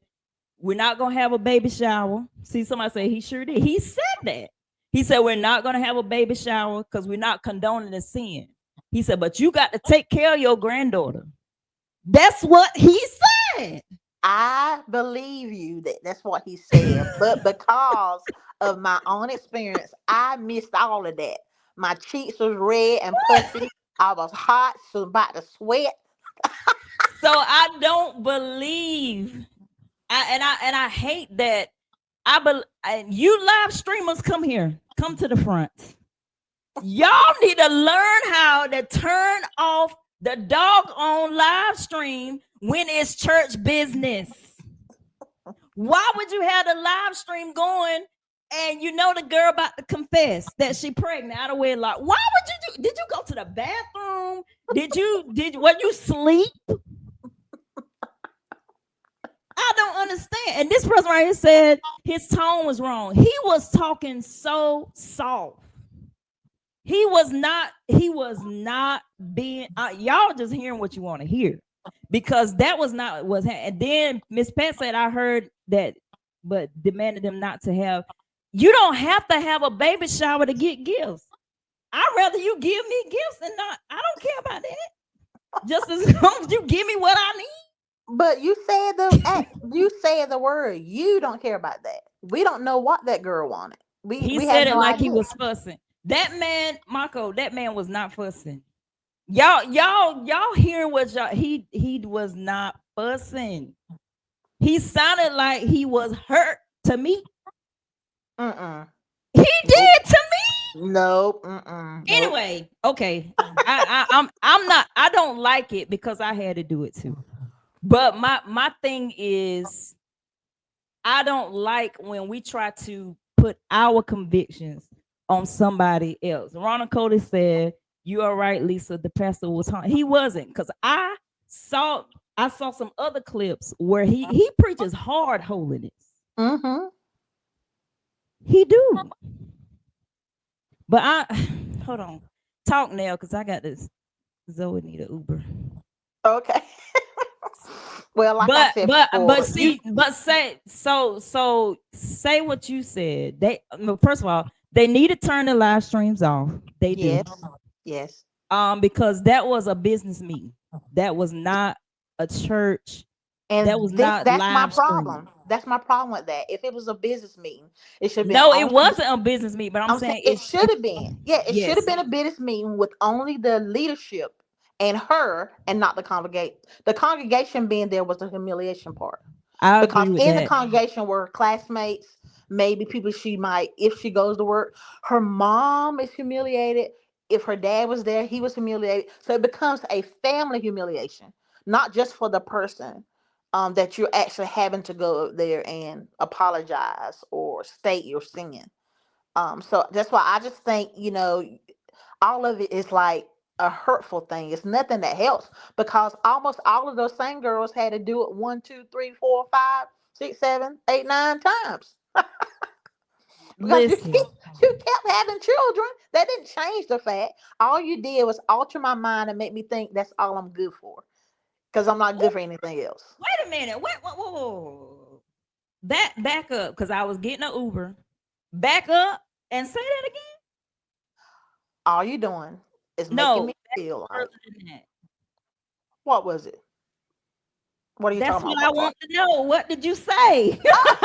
we're not going to have a baby shower. See, somebody say he sure did. He said that. He said, we're not going to have a baby shower because we're not condoning the sin. He said, but you got to take care of your granddaughter. That's what he said. I believe you that that's what he said, but because of my own experience, I missed all of that. My cheeks was red and puffy. I was hot, so about to sweat. So I don't believe, I hate that. And you live streamers, come here, come to the front. Y'all need to learn how to turn off the doggone live stream when it's church business. Why would you have the live stream going and you know the girl about to confess that she pregnant out of wedlock? Why would you do? Did you go to the bathroom? Were you sleep? I don't understand. And this person right here said his tone was wrong. He was talking so soft. He was not being y'all just hearing what you want to hear, because that was not what's happening. And then Miss Pat said, I heard that, but demanded them not to have. You don't have to have a baby shower to get gifts. I'd rather you give me gifts and not. I don't care about that. Just as long as you give me what I need. But you said the word. You don't care about that. We don't know what that girl wanted. He We have said it no like idea. he was fussing. That man, Marco, that man was not fussing. Y'all hearing what y'all, he was not fussing. He sounded like he was hurt to me. Mm-mm. He did to me. Nope. Mm-mm. Nope. Anyway, okay. I'm not, I don't like it because I had to do it too. But my thing is, I don't like when we try to put our convictions on somebody else. Ronald Coley said, You are right, Lisa. The pastor was he wasn't, because I saw some other clips where he preaches hard holiness. Mm-hmm. He do. But I hold on. Talk now, because I got this. Zoe need an Uber. Okay. Well, like I But said but but before, you see, but so say what you said. No, first of all, they need to turn the live streams off. They do. yes, yes. Because that was a business meeting. That was not a church. That And was not that's my live stream. problem. That's my problem with that. If it was a business meeting, it should have been No, it only. wasn't a business meeting, but I'm I'm saying saying it it's should have been. Yeah, it should have yes, been a business meeting with only the leadership and her, and not the congregation. The congregation being there was the humiliation part, I because agree with in the that. congregation were classmates, maybe people she might, if she goes to work, her mom is humiliated. If her dad was there, he was humiliated. So it becomes a family humiliation, not just for the person that you're actually having to go up there and apologize or state your sin. So that's why I just think, all of it is like a hurtful thing. It's nothing that helps, because almost all of those same girls had to do it one, two, three, four, five, six, seven, eight, 9 times. Because you keep, Listen, you kept having children. That didn't change the fact. All you did was alter my mind and make me think that's all I'm good for. Because I'm not good for anything else. wait a minute. Wait, whoa. Back up, because I was getting an Uber. Back up and say that again. All you doing is making No, me feel further like, than that. what was it? What are you That's talking what about? I What part? want to know. What did you say? Oh,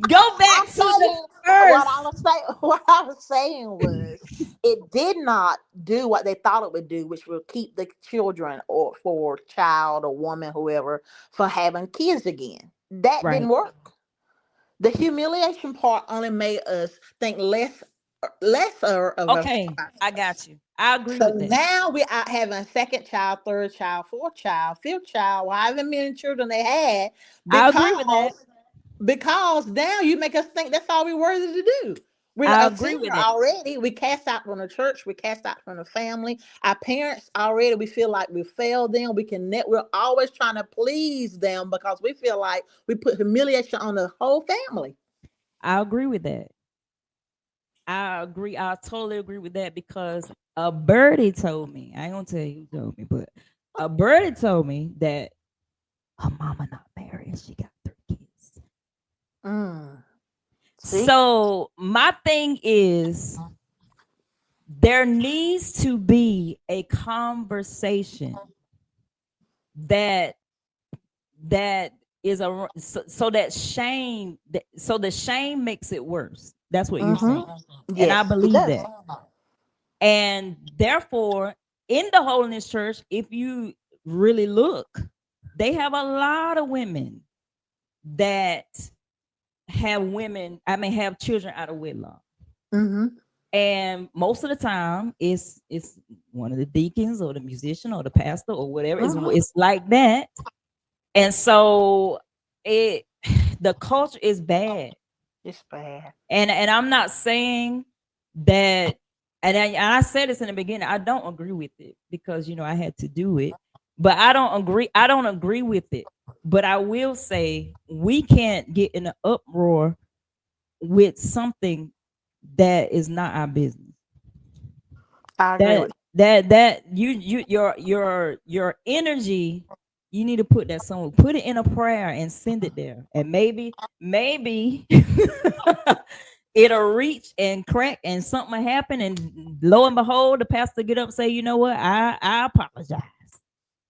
Go back I'm to the saying what I first. was saying. What I was saying was, it did not do what they thought it would do, which will keep the children, or for child or woman, whoever, for having kids again. That didn't Right. work. The humiliation part only made us think lesser of Okay. I ourselves. got you. I agree So with that. now we are having a second child, third child, fourth child, fifth child, however many children they had, I agree with that. because now you make us think that's all we worthy to do. We're I a agree sinner with it. already. We cast out from the church. We cast out from the family. Our parents already. We feel like we failed them. We're always trying to please them, because we feel like we put humiliation on the whole family. I agree with that. I agree. I totally agree with that, because a birdie told me. I ain't gonna tell you who told me, but a birdie told me that her mama not married and she got 3 kids. Mm. See, So my thing is, there needs to be a conversation that that is so that so the shame makes it worse. That's what you're saying, and I yes, it believe does. that. And therefore, in the holiness church, if you really look, they have a lot of women that have children out of wedlock. Mm-hmm. And most of the time, it's one of the deacons or the musician or the pastor or whatever. Mm-hmm. It's like that. And so it the culture is bad. It's bad. And I'm not saying that, and I said this in the beginning, I don't agree with it, because I had to do it. But I don't agree with it. But I will say, we can't get in an uproar with something that is not our business. I agree That with your energy, you need to put that somewhere. Put it in a prayer and send it there. And maybe it'll reach and crack and something will happen, and lo and behold, the pastor get up and say, you know what, I apologize.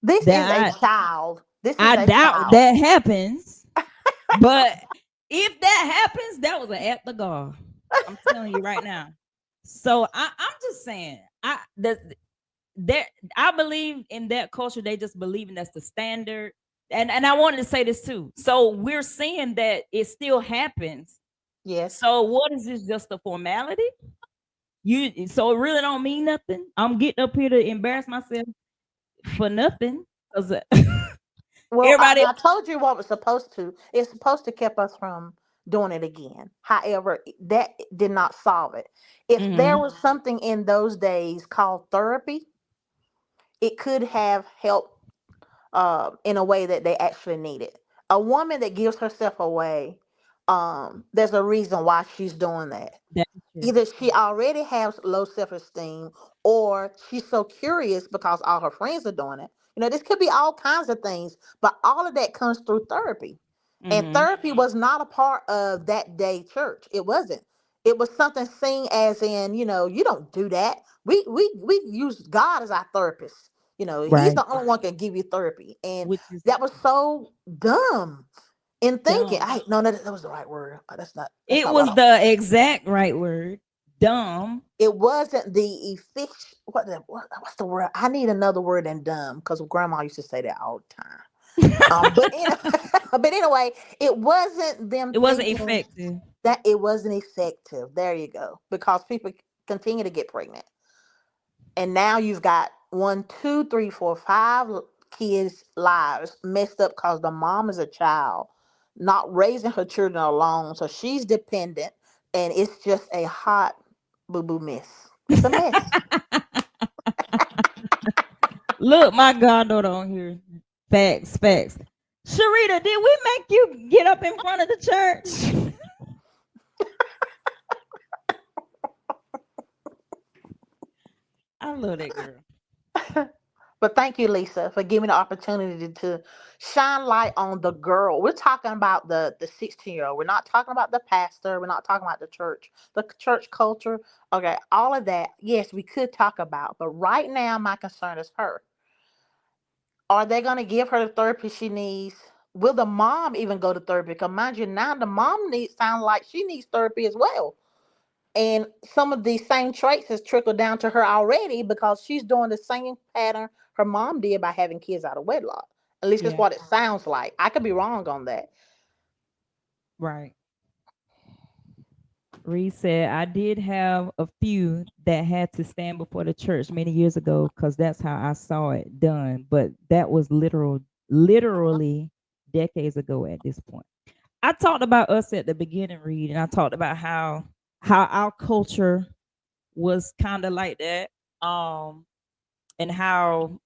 This is a That child. This is I a doubt child. that happens. But if that happens, that was an act of God. I'm telling you right now. So I'm just saying, that I believe in that culture. They just believing that's the standard. And I wanted to say this too. So we're seeing that it still happens. Yes. So what is this? Just a formality? So it really don't mean nothing. I'm getting up here to embarrass myself for nothing. Because Well, everybody, I told you what was supposed to. It's supposed to keep us from doing it again. However, that did not solve it. If there Mm-hmm. was something in those days called therapy, it could have helped in a way that they actually need it. A woman that gives herself away, there's a reason why she's doing that. That's true. Either she already has low self-esteem, or she's so curious because all her friends are doing it. This could be all kinds of things, but all of that comes through therapy. And Mm-hmm. therapy was not a part of that day church. It wasn't. It was something seen as in, you don't do that. We use God as our therapist. He's Right. the only one can give you therapy. And Which is that was so dumb in thinking. dumb. No, that was the right word. That's It not what was I. the exact right word. Dumb. It wasn't the effic. What's the word? I need another word than dumb, because grandma used to say that all the time. But anyway, it wasn't them It wasn't thinking effective. that it wasn't effective. There you go. Because people continue to get pregnant, and now you've got one, two, three, four, five kids' lives messed up because the mom is a child, not raising her children alone, so she's dependent, and it's just a hot boo boo mess. It's a mess. Look, my goddaughter on here. Facts, facts. Sharita, did we make you get up in front of the church? I love that girl. But thank you, Lisa, for giving me the opportunity to shine light on the girl. We're talking about the 16-year-old. We're not talking about the pastor. We're not talking about the church culture. Okay, all of that, yes, we could talk about. But right now, my concern is her. Are they going to give her the therapy she needs? Will the mom even go to therapy? Because mind you, now the mom needs sound like she needs therapy as well. And some of these same traits has trickled down to her already, because she's doing the same pattern her mom did by having kids out of wedlock. At least that's Yeah, what it sounds like. I could be wrong on that. right. Reed said, I did have a few that had to stand before the church many years ago because that's how I saw it done. But that was literally decades ago at this point. I talked about us at the beginning, Reed, and I talked about how our culture was kind of like that. And how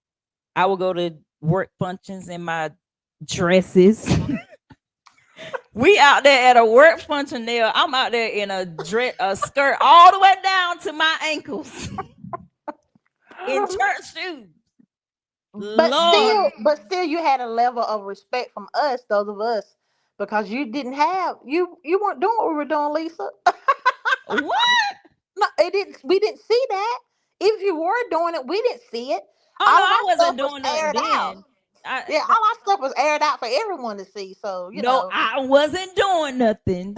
I would go to work functions in my dresses. We out there at a work function there. I'm out there in a skirt all the way down to my ankles in church shoes. But Lord, still, you had a level of respect from us, those of us, because you didn't have you weren't doing what we were doing, Lisa. what? No, it didn't. We didn't see that. If you were doing it, we didn't see it. Oh no, All of I our stuff wasn't was doing nothing aired out. then. Yeah, all our stuff was aired out for everyone to see. So No, I wasn't doing nothing.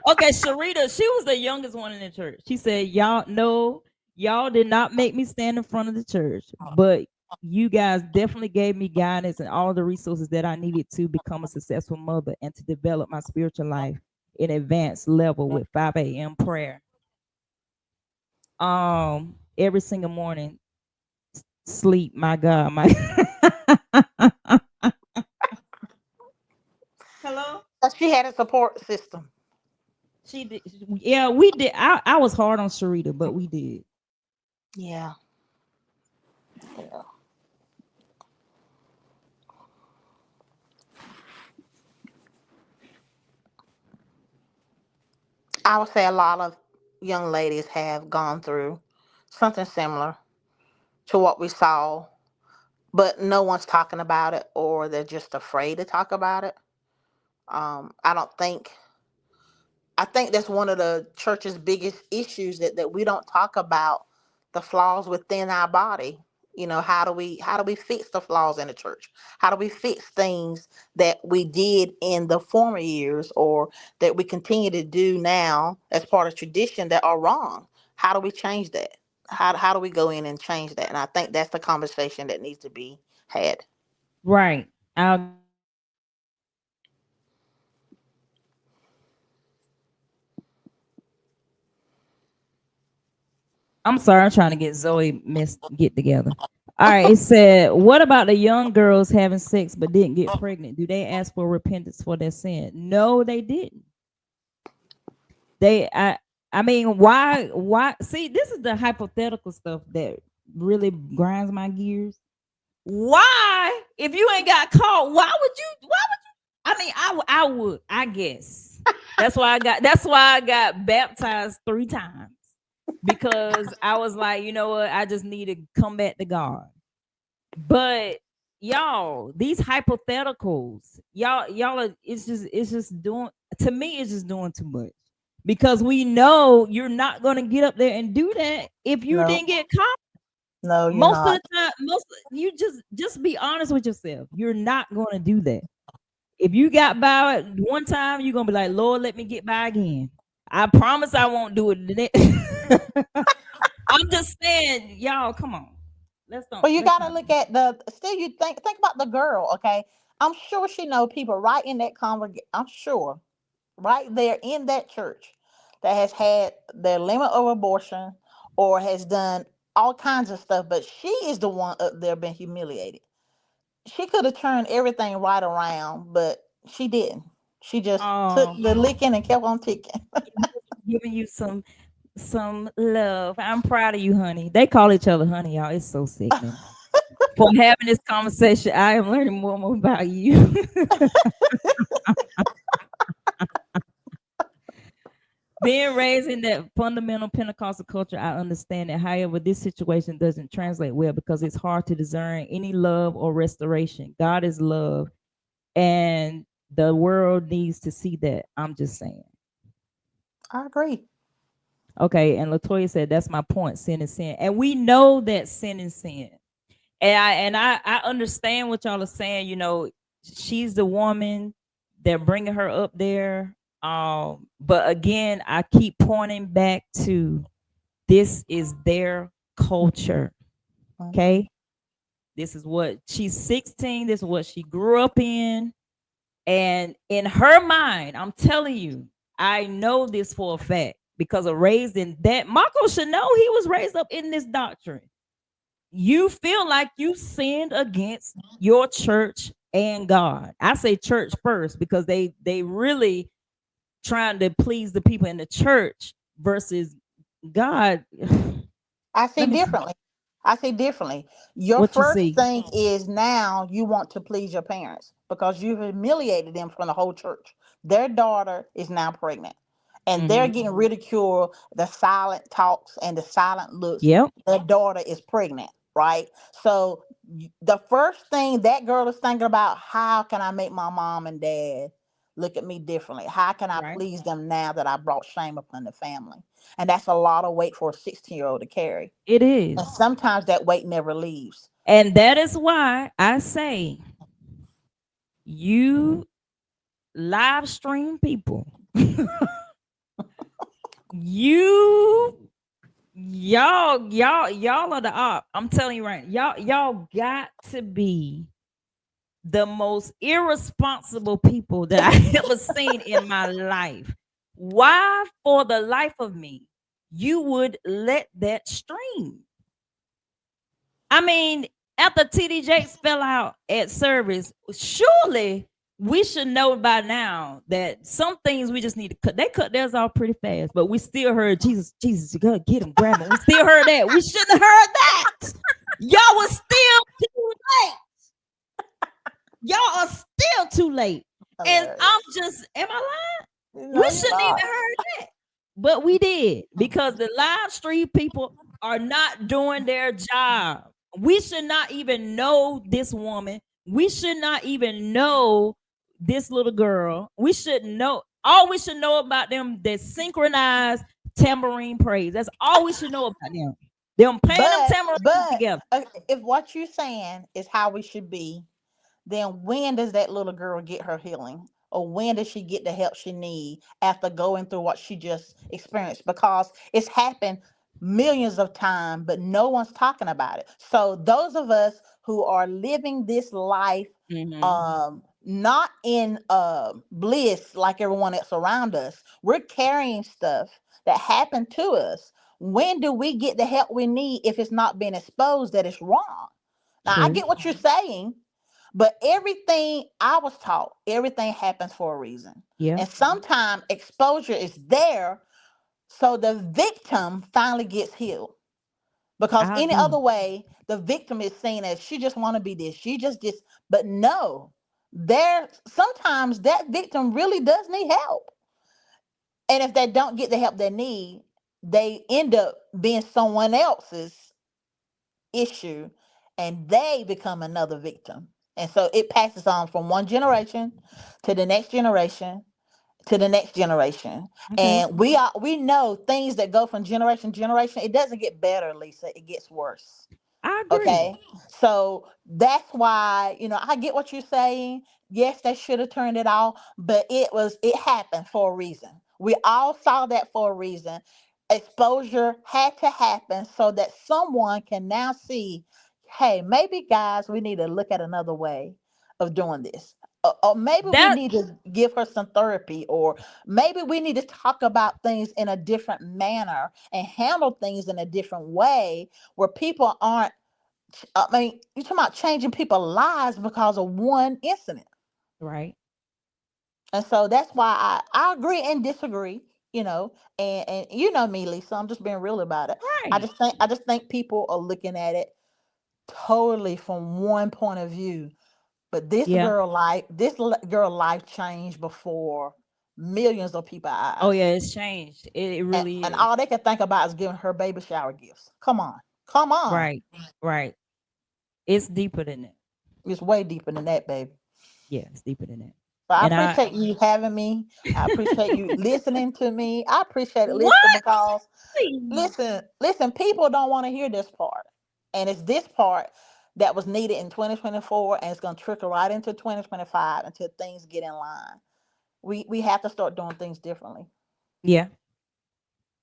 Okay, Sharita, she was the youngest one in the church. She said, "Y'all no, y'all did not make me stand in front of the church, but you guys definitely gave me guidance and all the resources that I needed to become a successful mother and to develop my spiritual life in advanced level with 5 a.m. prayer. Every single morning, sleep. My God, my hello." she had a support system. She did. Yeah, we did. I was hard on Sharita, but we did. Yeah. Yeah. I would say a lot of young ladies have gone through something similar to what we saw, but no one's talking about it, or they're just afraid to talk about it. I don't think I think that's one of the church's biggest issues, that we don't talk about the flaws within our body. How do we fix the flaws in the church? How do we fix things that we did in the former years, or that we continue to do now as part of tradition, that are wrong? How do we change that? How do we go in and change that? And I think that's the conversation that needs to be had. Right. I'm sorry. I'm trying to get Zoe get together. All right, it said, what about the young girls having sex but didn't get pregnant? Do they ask for repentance for their sin? No, they didn't. They I mean, why see, this is the hypothetical stuff that really grinds my gears. Why, if you ain't got caught, why would you, I mean, I would, I guess. That's why I got baptized 3 times. Because I was like, you know what, I just need to come back to God. But y'all, these hypotheticals, y'all are, it's just doing, to me, it's just doing too much. Because we know you're not gonna get up there and do that if you No, didn't get caught. no, you're Most of not. the time, you just be honest with yourself. You're not gonna do that. If you got by it one time, you're gonna be like, Lord, let me get by again. I promise I won't do it the I'm just saying, y'all, come on. But you Let's gotta not. look at the still. You think about the girl. Okay, I'm sure she know people right in that congregation. I'm sure right there in that church that has had their limit of abortion or has done all kinds of stuff. But she is the one up there being humiliated. She could have turned everything right around, but she didn't. She just took Oh, the licking and kept on ticking. giving you some love. I'm proud of you, honey. They call each other honey, y'all. It's so sickening. For having this conversation, I am learning more and more about you. Being raised in that fundamental Pentecostal culture, I understand that. However, this situation doesn't translate well because it's hard to discern any love or restoration. God is love, and the world needs to see that. I'm just saying. I agree. Okay, and Latoya said that's my point. Sin is sin, and we know that sin is sin. And I understand what y'all are saying. You know, she's the woman. They're bringing her up there. But again, I keep pointing back to this is their culture. Mhm. Okay, this is what she's 16. This is what she grew up in, and in her mind, I'm telling you, I know this for a fact because of raised in that. Marco should know he was raised up in this doctrine. You feel like you sinned against your church and God. I say church first because they really trying to please the people in the church versus God. I see Let me differently. I see differently. Your what you first see. thing is now you want to please your parents because you humiliated them from the whole church. Their daughter is now pregnant and they're Hmm. getting ridiculed, the silent talks and the silent looks. Yep. Their daughter is pregnant, right? So the first thing that girl is thinking about, how can I make my mom and dad look at me differently? How can I Right. please them now that I brought shame upon the family? And that's a lot of weight for a 16-year-old to carry. It And is. sometimes that weight never leaves. And that is why I say you live stream people. you y'all are the op. I'm telling you right. Y'all got to be the most irresponsible people that I ever seen in my life. Why, for the life of me, you would let that stream? I mean, after TD Jakes fell out at service, surely we should know by now that some things we just need to cut. They cut theirs off pretty fast, but we still heard Jesus, Jesus, you gotta get him, grab him. We still heard that. We shouldn't have heard that. Y'all was still too late. Y'all are still too late. And I'm Hilarious. just, am I lying? We No, you're shouldn't even not. heard that. But we did because the live stream people are not doing their job. We should not even know this woman. We should not even know this little girl. We should know. All we should know about them, they synchronized tambourine praise. That's all we should know about them. Them playing them tambourines But together. if what you're saying is how we should be, then when does that little girl get her healing? Or when does she get the help she need after going through what she just experienced? Because it's happened millions of times, but no one's talking about it. So those of us who are living this life Mm-hmm. not in bliss like everyone else around us, we're carrying stuff that happened to us. When do we get the help we need if it's not been exposed that it's wrong? Now, I True. get what you're saying, but everything I was taught, everything happens for a reason. Yeah, And sometimes exposure is there so the victim finally gets healed. Because I any agree. other way, the victim is seen as she just want to be this, she just this. But no, there sometimes that victim really does need help. And if they don't get the help they need, they end up being someone else's issue and they become another victim. And so it passes on from one generation to the next generation to the next generation. Okay, And we know things that go from generation to generation, it doesn't get better, Lisa, it gets worse. I agree. Okay. So that's why, I get what you're saying. Yes, they should have turned it off, but it happened for a reason. We all saw that for a reason. Exposure had to happen so that someone can now see, hey, maybe guys, we need to look at another way of doing this. Or maybe we That need to give her some therapy, or maybe we need to talk about things in a different manner and handle things in a different way where people aren't I mean, you're talking about changing people's lives because of one incident. right, And so that's why I agree and disagree, and you know me, Lisa, I'm just being real about it. right. I just think people are looking at it totally from one point of view. But Yeah. this girl life changed before millions of people's Oh eyes. yeah, it's changed. It really And is. all they can think about is giving her baby shower gifts. Come on. Come on. Right, right. It's deeper than that. It's way deeper than that, baby. Yeah, it's deeper than that. So I And I appreciate you having me. I appreciate you listening to me. I appreciate it, what? listen, because listen, people don't want to hear this part. And it's this part that was needed in 2024 and it's gonna trickle right into 2025 until things get in line. We have to start doing things differently. Yeah.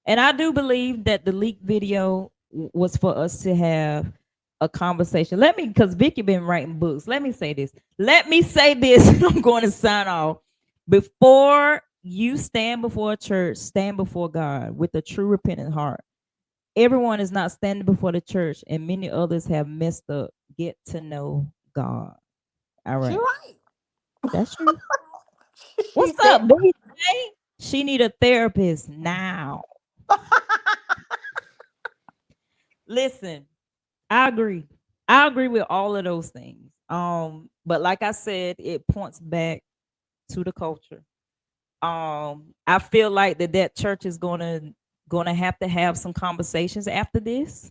And I do believe that the leak video was for us to have a conversation. Let me, because Vicky been writing books. Let me say this. Let me say this. I'm going to sign off. Before you stand before a church, stand before God with a true repentant heart. Everyone is not standing before the church, and many others have messed up. Get to know God. All She right. right. That's true. She What's said up, baby? She need a therapist now. Listen, I agree. I agree with all of those things. But like I said, it points back to the culture. I feel like that church is gonna have to have some conversations after this.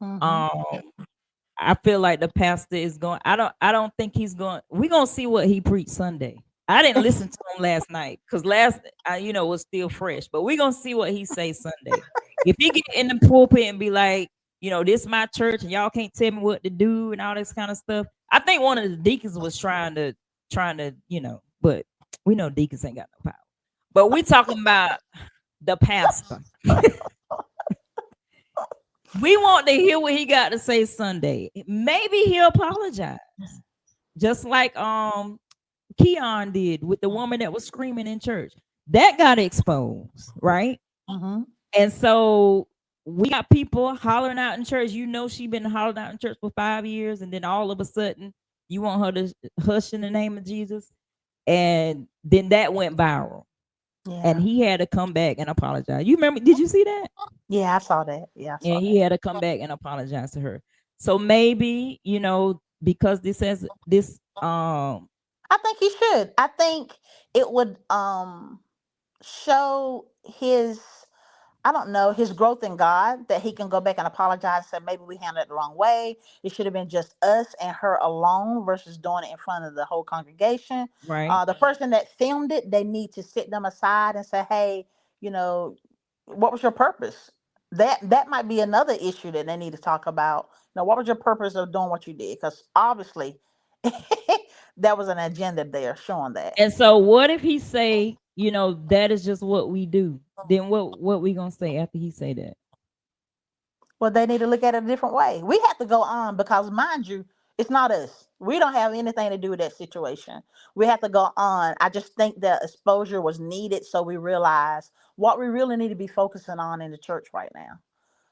hmm Um, I feel like the pastor is going. I don't think he's going. We're gonna see what he preached Sunday. I didn't listen to him last night because was still fresh. But we're gonna see what he say Sunday. If he get in the pulpit and be like, this my church and y'all can't tell me what to do and all this kind of stuff. I think one of the deacons was trying to, but we know deacons ain't got no power. But we talking about the pastor. We want to hear what he got to say Sunday. Maybe he'll apologize. Just like Keon did with the woman that was screaming in church. That got exposed, right? hmm And so we got people hollering out in church. She been hollering out in church for 5 years, and then all of a sudden you want her to hush in the name of Jesus. And then that went viral. And Yeah. he had to come back and apologize. You remember, did you see that? Yeah, I saw that. Yeah, I And saw he that. had to come back and apologize to her. So maybe, because this says this I think he should. I think it would show his, I don't know, his growth in God, that he can go back and apologize and say maybe we handled it the wrong way. It should have been just us and her alone versus doing it in front of the whole congregation. right. The person that filmed it, they need to sit them aside and say, hey, you know, what was your purpose? That might be another issue that they need to talk about. What was your purpose of doing what you did? Because obviously there was an agenda there showing that. And so what if he say, that is just what we do? Then what we gonna say after he say that? Well, they need to look at it a different way. We have to go on because, mind you, it's not us. We don't have anything to do with that situation. We have to go on. I just think that exposure was needed so we realize what we really need to be focusing on in the church right now.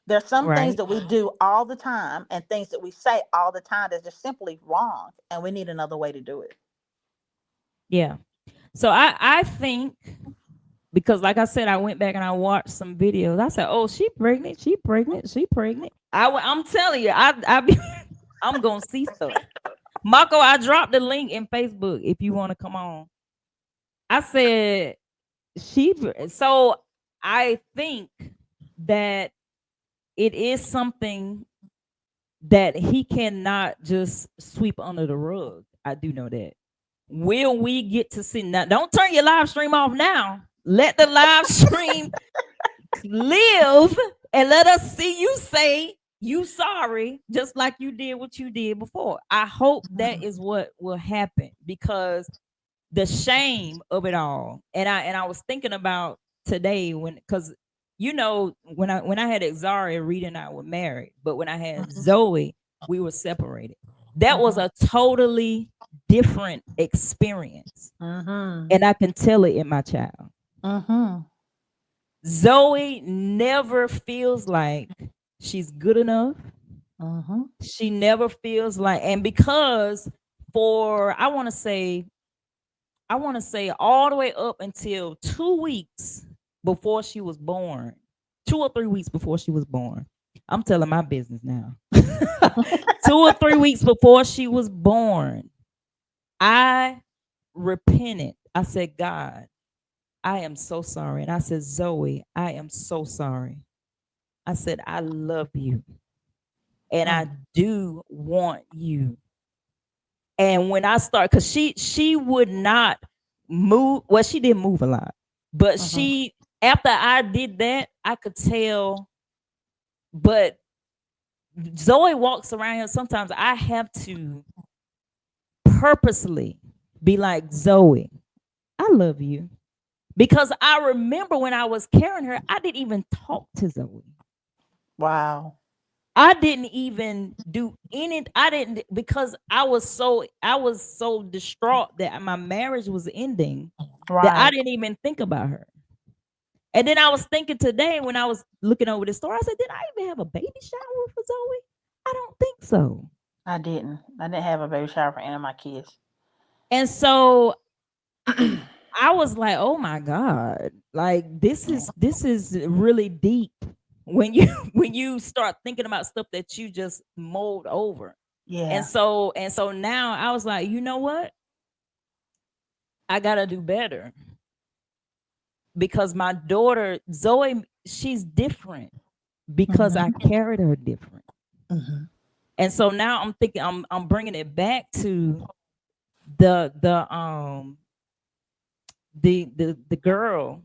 There's some things Right. that we do all the time and things that we say all the time that's just simply wrong, and we need another way to do it. Yeah. So I think, because like I said, I went back and I watched some videos. I said, "Oh, she pregnant. She pregnant. She pregnant." I'm telling you, I be, I'm gonna see stuff. Marco, I dropped the link in Facebook if you want to come on. I said she. So I think that it is something that he cannot just sweep under the rug. I do know that. Will we get to see now? Don't turn your live stream off now. Let the live stream live and let us see you say you sorry, just like you did what you did before. I hope that is what will happen, because the shame of it all. And I was thinking about today, when, because when I had Xaria, Rita and I were married, but when I had Mhm, Zoe, we were separated. That was mhm, a totally different experience, mhm, and I can tell it in my child. mhm, Zoe never feels like she's good enough. mhm, She never feels like, and because for I want to say all the way up until 2 weeks before she was born, 2 or 3 weeks before she was born. I'm telling my business now. 2 or 3 weeks before she was born, I repented. I said, God, I am so sorry. And I said, Zoe, I am so sorry. I said, I love you and I mhm, do want you. And when I start, because she would not move. Well, she didn't move a lot, but mhm. she, after I did that, I could tell. But Zoe walks around here. Sometimes I have to purposely be like, Zoe, I love you. Because I remember when I was carrying her, I didn't even talk to Zoe. Wow. I didn't even do any. I didn't, because I was so distraught that my marriage was ending, that I Right. didn't even think about her. And then I was thinking today when I was looking over the story, I said, did I even have a baby shower for Zoe? I don't think so. I didn't. I didn't have a baby shower for any of my kids. And so I was like, oh my God, like this is really deep when you when you start thinking about stuff that you just mold over. And Yeah. so now I was like, you know what? I gotta do better, because my daughter Zoe, she's different because I Mhm, carried her different. mhm. And so now I'm thinking I'm bringing it back to the the girl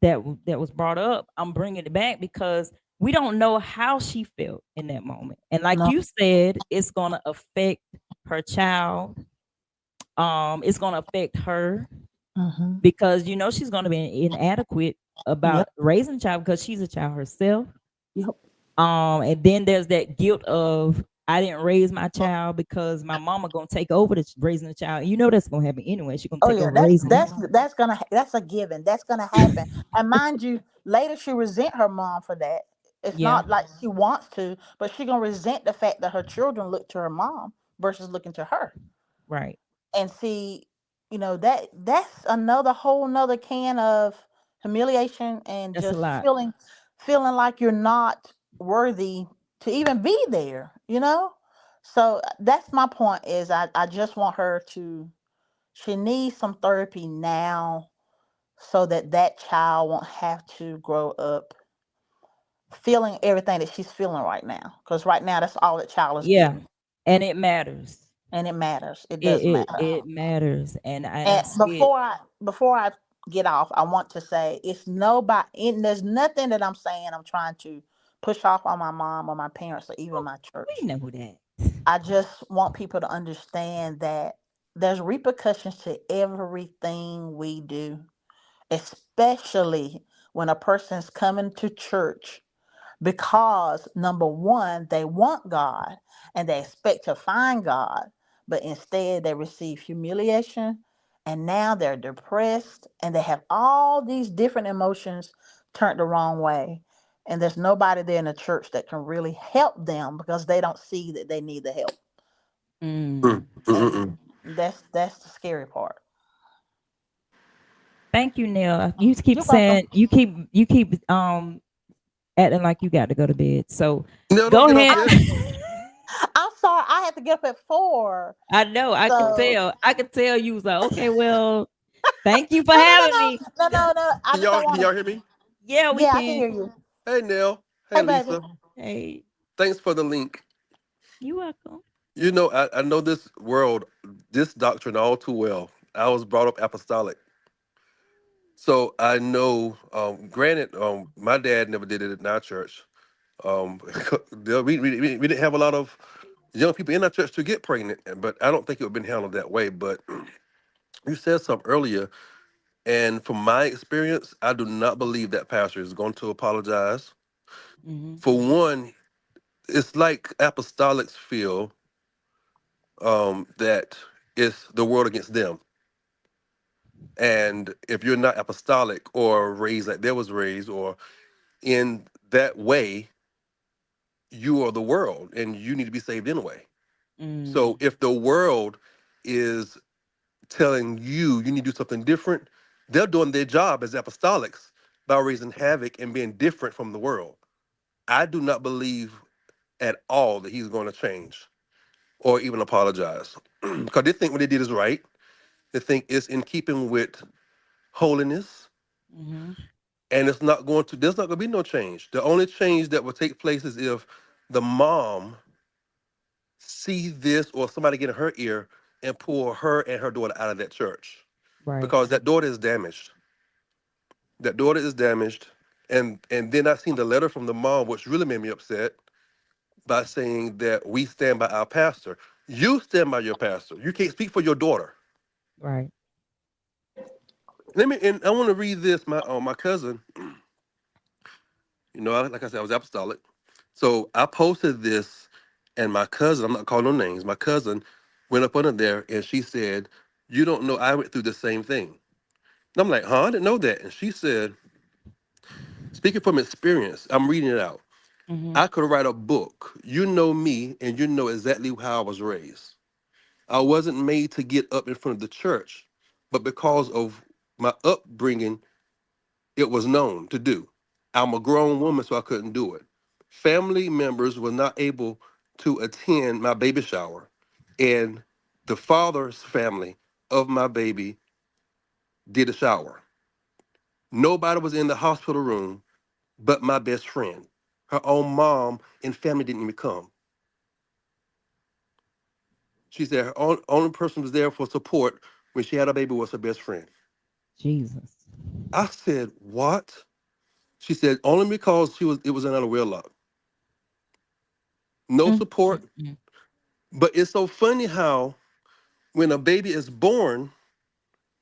that was brought up. I'm bringing it back because we don't know how she felt in that moment. And like No. you said, it's going to affect her child. It's going to affect her, Mhm. because she's going to be inadequate Yep. about raising a child because she's a child herself. Yep. And then there's that guilt of, I didn't raise my child because my mama gonna take over the raising the child. That's gonna happen anyway. She's gonna Oh take yeah, over that's raising it. that's that's gonna that's a given. That's gonna happen. And mind you, later she resent her mom for that. It's Yeah, not like she wants to, but she gonna resent the fact that her children look to her mom versus looking to her. right. And see, that's another whole nother can of humiliation and That's a just lot. feeling like you're not worthy to even be there. So that's my point. Is I just want her to. She needs some therapy now so that that child won't have to grow up feeling everything that she's feeling right now. Because right now, that's all that child is Yeah, getting. and it matters. And it matters. It It does it matter. it matters, and I And see it. before I get off, I want to say it's nobody. There's nothing that I'm saying I'm trying to push off on my mom or my parents or even Oh, my we church. know that. I just want people to understand that there's repercussions to everything we do, especially when a person's coming to church because number one, they want God and they expect to find God, but instead they receive humiliation and now they're depressed and they have all these different emotions turned the wrong way. and there's nobody there in the church that can really help them because they don't see that they need the help. Mm. Mm, mm, mm, And mm. that's the scary part. Thank you, Neil. You keep You're welcome. saying you keep acting like you got to go to bed. So No, don't go get up ahead. I, yet. I'm sorry, I had to get up at 4. I know. I could So tell. I could tell you was like, okay, well, thank you for no, no, no, having no, me. no, no, no. I Can just y'all don't can want y'all to. hear me? Yeah, we Yeah, I can can. hear you. Hey Neil. Hey Hey, baby. Lisa. Hey, Thanks for the link. you welcome. You know, I know this world, this doctrine all too well. I was brought up apostolic. So I know, granted, my dad never did it in our church. We didn't have a lot of young people in our church to get pregnant, but I don't think it would have been handled that way. But you said something earlier, and from my experience, I do not believe that pastor is going to apologize. Hmm. For one, it's like apostolics feel that it's the world against them. And if you're not apostolic or raised like there was raised or in that way, you are the world and you need to be saved anyway. Mm. So if the world is telling you need to do something different, they're doing their job as apostolics by raising havoc and being different from the world. I do not believe at all that he's going to change or even apologize because they think what they did is right. They think it's in keeping with holiness, Hmm. and there's not going to be no change. The only change that will take place is if the mom see this or somebody get in her ear and pull her and her daughter out of that church Right. because that daughter is damaged. That daughter is damaged. And then I seen the letter from the mom, which really made me upset by saying that we stand by our pastor. You stand by your pastor. You can't speak for your daughter. Right. And I want to read this. My cousin, like I said, I was apostolic. So I posted this, and my cousin, I'm not calling no names, my cousin went up under there and she said, "You don't know I went through the same thing." And I'm like, "Huh? I didn't know that." And she said, speaking from experience, I'm reading it out. Hmm. I could write a book. You know me, and you know exactly how I was raised. I wasn't made to get up in front of the church, but because of my upbringing, it was known to do. I'm a grown woman, so I couldn't do it. Family members were not able to attend my baby shower, and the father's family of my baby did a shower. Nobody was in the hospital room but my best friend. Her own mom and family didn't even come. She said her only person was there for support when she had a baby was her best friend. Jesus. I said, "What?" She said, "Only because it was another wedlock. No Mm, support." mm, mm. But it's so funny how when a baby is born,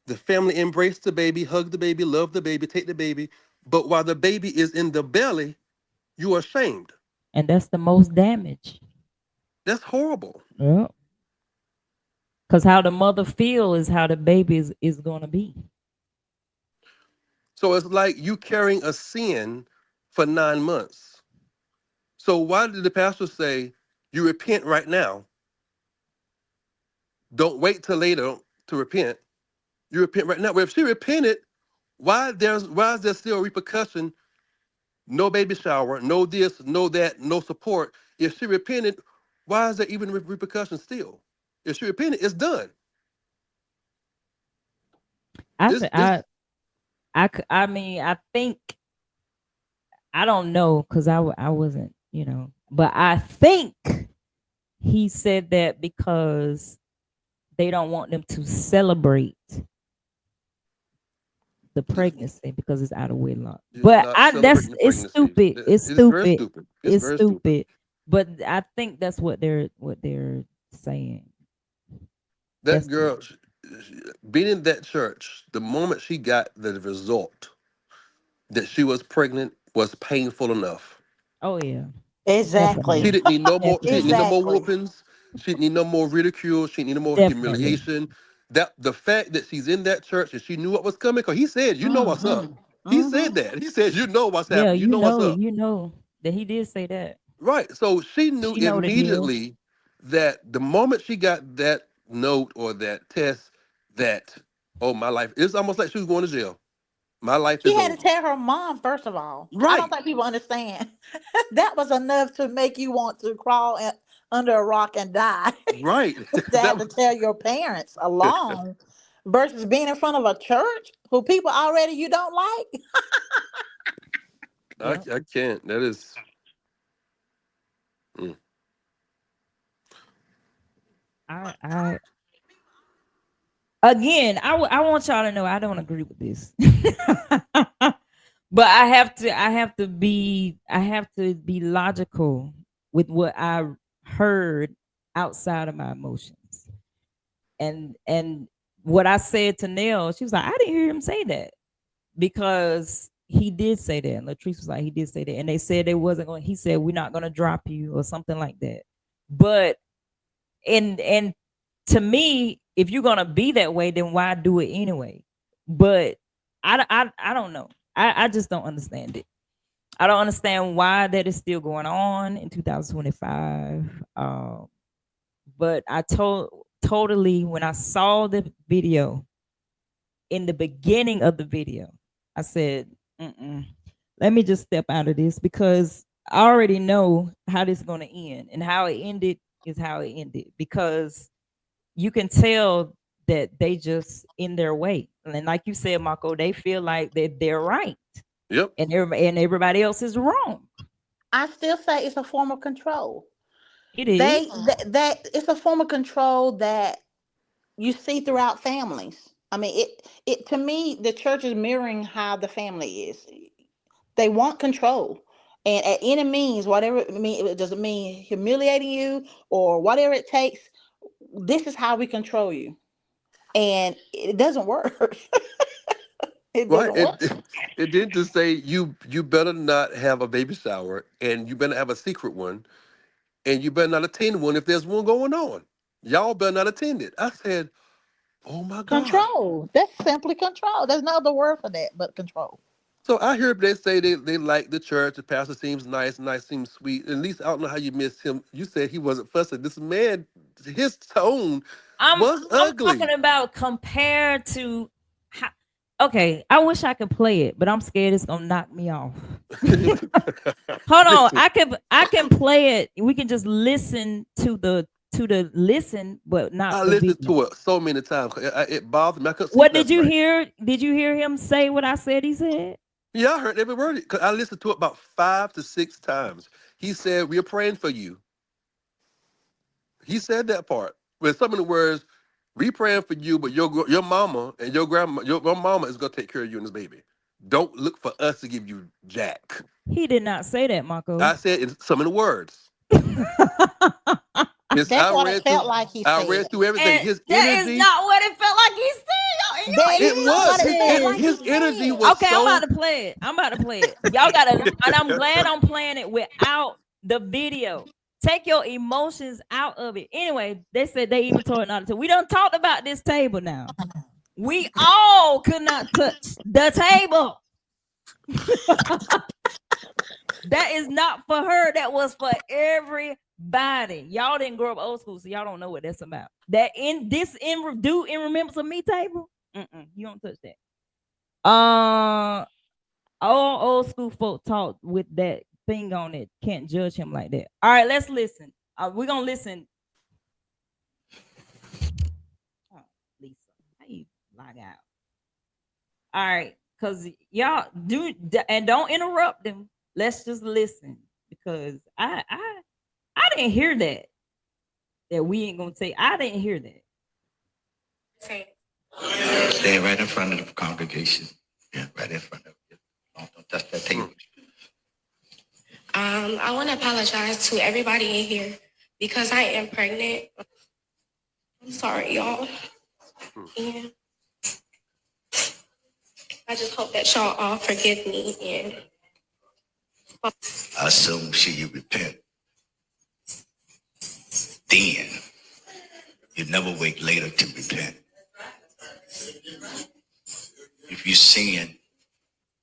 the family embrace the baby, hug the baby, love the baby, take the baby. But while the baby is in the belly, you are ashamed. And that's the most damage. That's horrible. Yeah. Because how the mother feel is how the baby is going to be. So it's like you carrying a sin for 9 months. So why did the pastor say, you repent right now? Don't wait till later to repent. You repent right now. Well, if she repented, why is there still repercussion? No baby shower, no this, no that, no support. If she repented, why is there even repercussions still? If she repented, it's done. I It's th- it's I mean, I think I don't know because I wasn't, but I think he said that because they don't want them to celebrate the pregnancy because it's out of wedlock. you're But not I that's celebrating the it's pregnancy. stupid. It's It's very stupid. stupid. It's It's very stupid. stupid. But I think that's what they're saying. That That's the girl, being in that church, the moment she got the result that she was pregnant was painful enough. oh yeah, Exactly. She definitely. didn't need no more. She didn't need no Definitely. more Exactly. whoopings. She didn't need no more ridicule. She didn't need no more Definitely. humiliation. That the fact that she's in that church and she knew what was coming, because he said, "You know what's Hmm. up." He Mm-hmm. said that. He said, you know what's Yeah, happening. You know what's up. you know that he did say that. Right. So she knew She know the deal. immediately that the moment she got that note or that test, that, oh, my life, it's almost like she was going to jail. My life She is had to over. tell her mom, first of all. I don't Right. think people understand. That was enough to make you want to crawl under a rock and die. Right. To that have to was, tell your parents alone versus being in front of a church who people already you don't like. Yep. I can't. That is, mm, I again, I want y'all to know I don't agree with this. But I have to be logical with what I heard outside of my emotions. And what I said to Nell, she was like, I didn't hear him say that, because he did say that. And Latrice was like, he did say that. And they said they wasn't going, he said, we're not gonna drop you or something like that. But and to me, if you're gonna be that way, then why do it anyway? But I don't know. I just don't understand it. I don't understand why that is still going on in 2025. But I totally, when I saw the video, in the beginning of the video, I said, mm-mm, let me just step out of this, because I already know how this is going to end, and how it ended is how it ended, because you can tell that they just in their way. And like you said, Marco, they feel like that they're right, yep. and everybody else is wrong. I still say it's a form of control. It is. That it's a form of control that you see throughout families. I mean, it to me, the church is mirroring how the family is. They want control. And at any means, whatever it mean, it doesn't mean humiliating you or whatever it takes. This is how we control you. And it doesn't work. It Right. doesn't work. It did just say you better not have a baby shower, and you better have a secret one, and you better not attend one if there's one going on. Y'all better not attend it. I said, oh my God. Control. That's simply control. There's no other word for that but control. So I hear they say they like the church. The pastor seems nice, seems sweet. At least I don't know how you missed him. You said he wasn't fussing. This man, his tone was I'm talking ugly. about compared to how, okay, I wish I could play it, but I'm scared it's gonna knock me off. Hold on, Listen, I can play it. We can just listen to the listen, but not I the listened video. to it so many times. It bothered me. I couldn't sleep What did last you night. hear? Did you hear him say what I said he said? Yeah, I heard every word. Cause I listened to it about 5 to 6 times. He said, "We are praying for you." He said that part with some of the words, "We praying for you, but your mama and your grandma, your mama is gonna take care of you and this baby. Don't look for us to give you jack." He did not say that, Marco. I said in some of the words. It's, That's what it felt like he I said. read through everything. And His that is energy, not what it felt like he said. That it is what was it felt like he his energy said. was Okay, I'm so. about to play it. I'm about to play it. Y'all gotta, and I'm glad I'm playing it without the video. Take your emotions out of it. Anyway, they said they even told it not to. We done talked about this table now. We all could not touch the table. That is not for her. That was for everybody. Y'all didn't grow up old school, so y'all don't know what that's about. That in this in remembrance of me table. You don't touch that. All old school folk talk with that thing on it. Can't judge him like that. All right, let's listen. We're gonna listen. Oh, Lisa, how you log out? All right, because y'all do and don't interrupt them. Let's just listen, because I didn't hear that. That we ain't gonna take. I didn't hear that. Say, Stand right in front of the congregation. Yeah, right in front of you. Don't touch that table. I want to apologize to everybody in here because I am pregnant. I'm sorry, y'all. And I just hope that y'all all forgive me. And I assume you repent. Then you never wait later to repent. If you sin,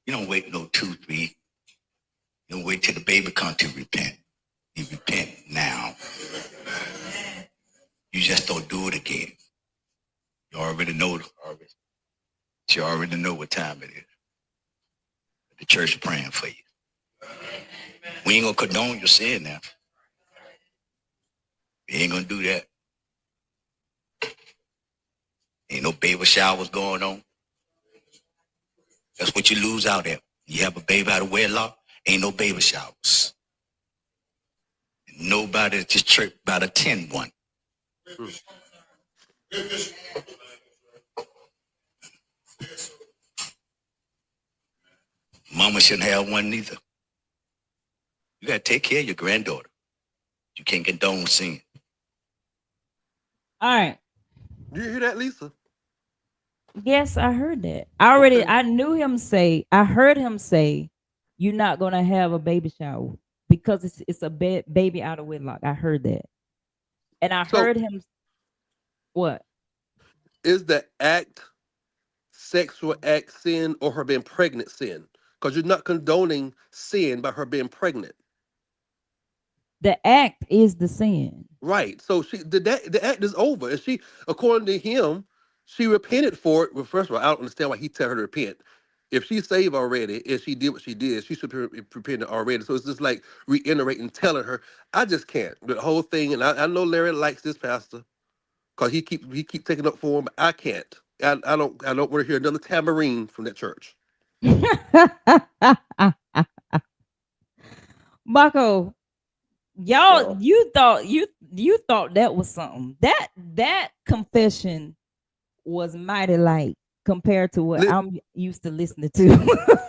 You don't wait no 2, 3. You don't wait till the baby comes to repent. You repent now. You just don't do it again. You already know the harvest. You already know what time it is. The church is praying for you. We ain't gonna condone your sin now. We ain't gonna do that. Ain't no baby showers going on. That's what you lose out at. You have a baby out of wedlock, ain't no baby showers. Nobody at this church about to attend one. Mama shouldn't have one neither. You gotta take care of your granddaughter. You can't condone sin. All right. Do you hear that, Lisa? Yes, I heard that. I already Okay. I knew him say, I heard him say, you're not gonna have a baby shower because it's a baby out of wedlock. I heard that. And I So heard him what? is the act sexual act sin or her being pregnant sin? Because you're not condoning sin by her being pregnant. The act is the sin. Right. So the act is over. And she, according to him, she repented for it. Well, first of all, I don't understand why he tell her to repent. If she's saved already and she did what she did, she should be repented already. So it's just like reiterating, telling her, I just can't. The whole thing, and I know Larry likes this pastor because he keep taking up for him. But I can't. I don't want to hear another tambourine from that church. Marco, No. y'all, you thought that was something. That confession was mighty light compared to what Li- I'm used to listening to.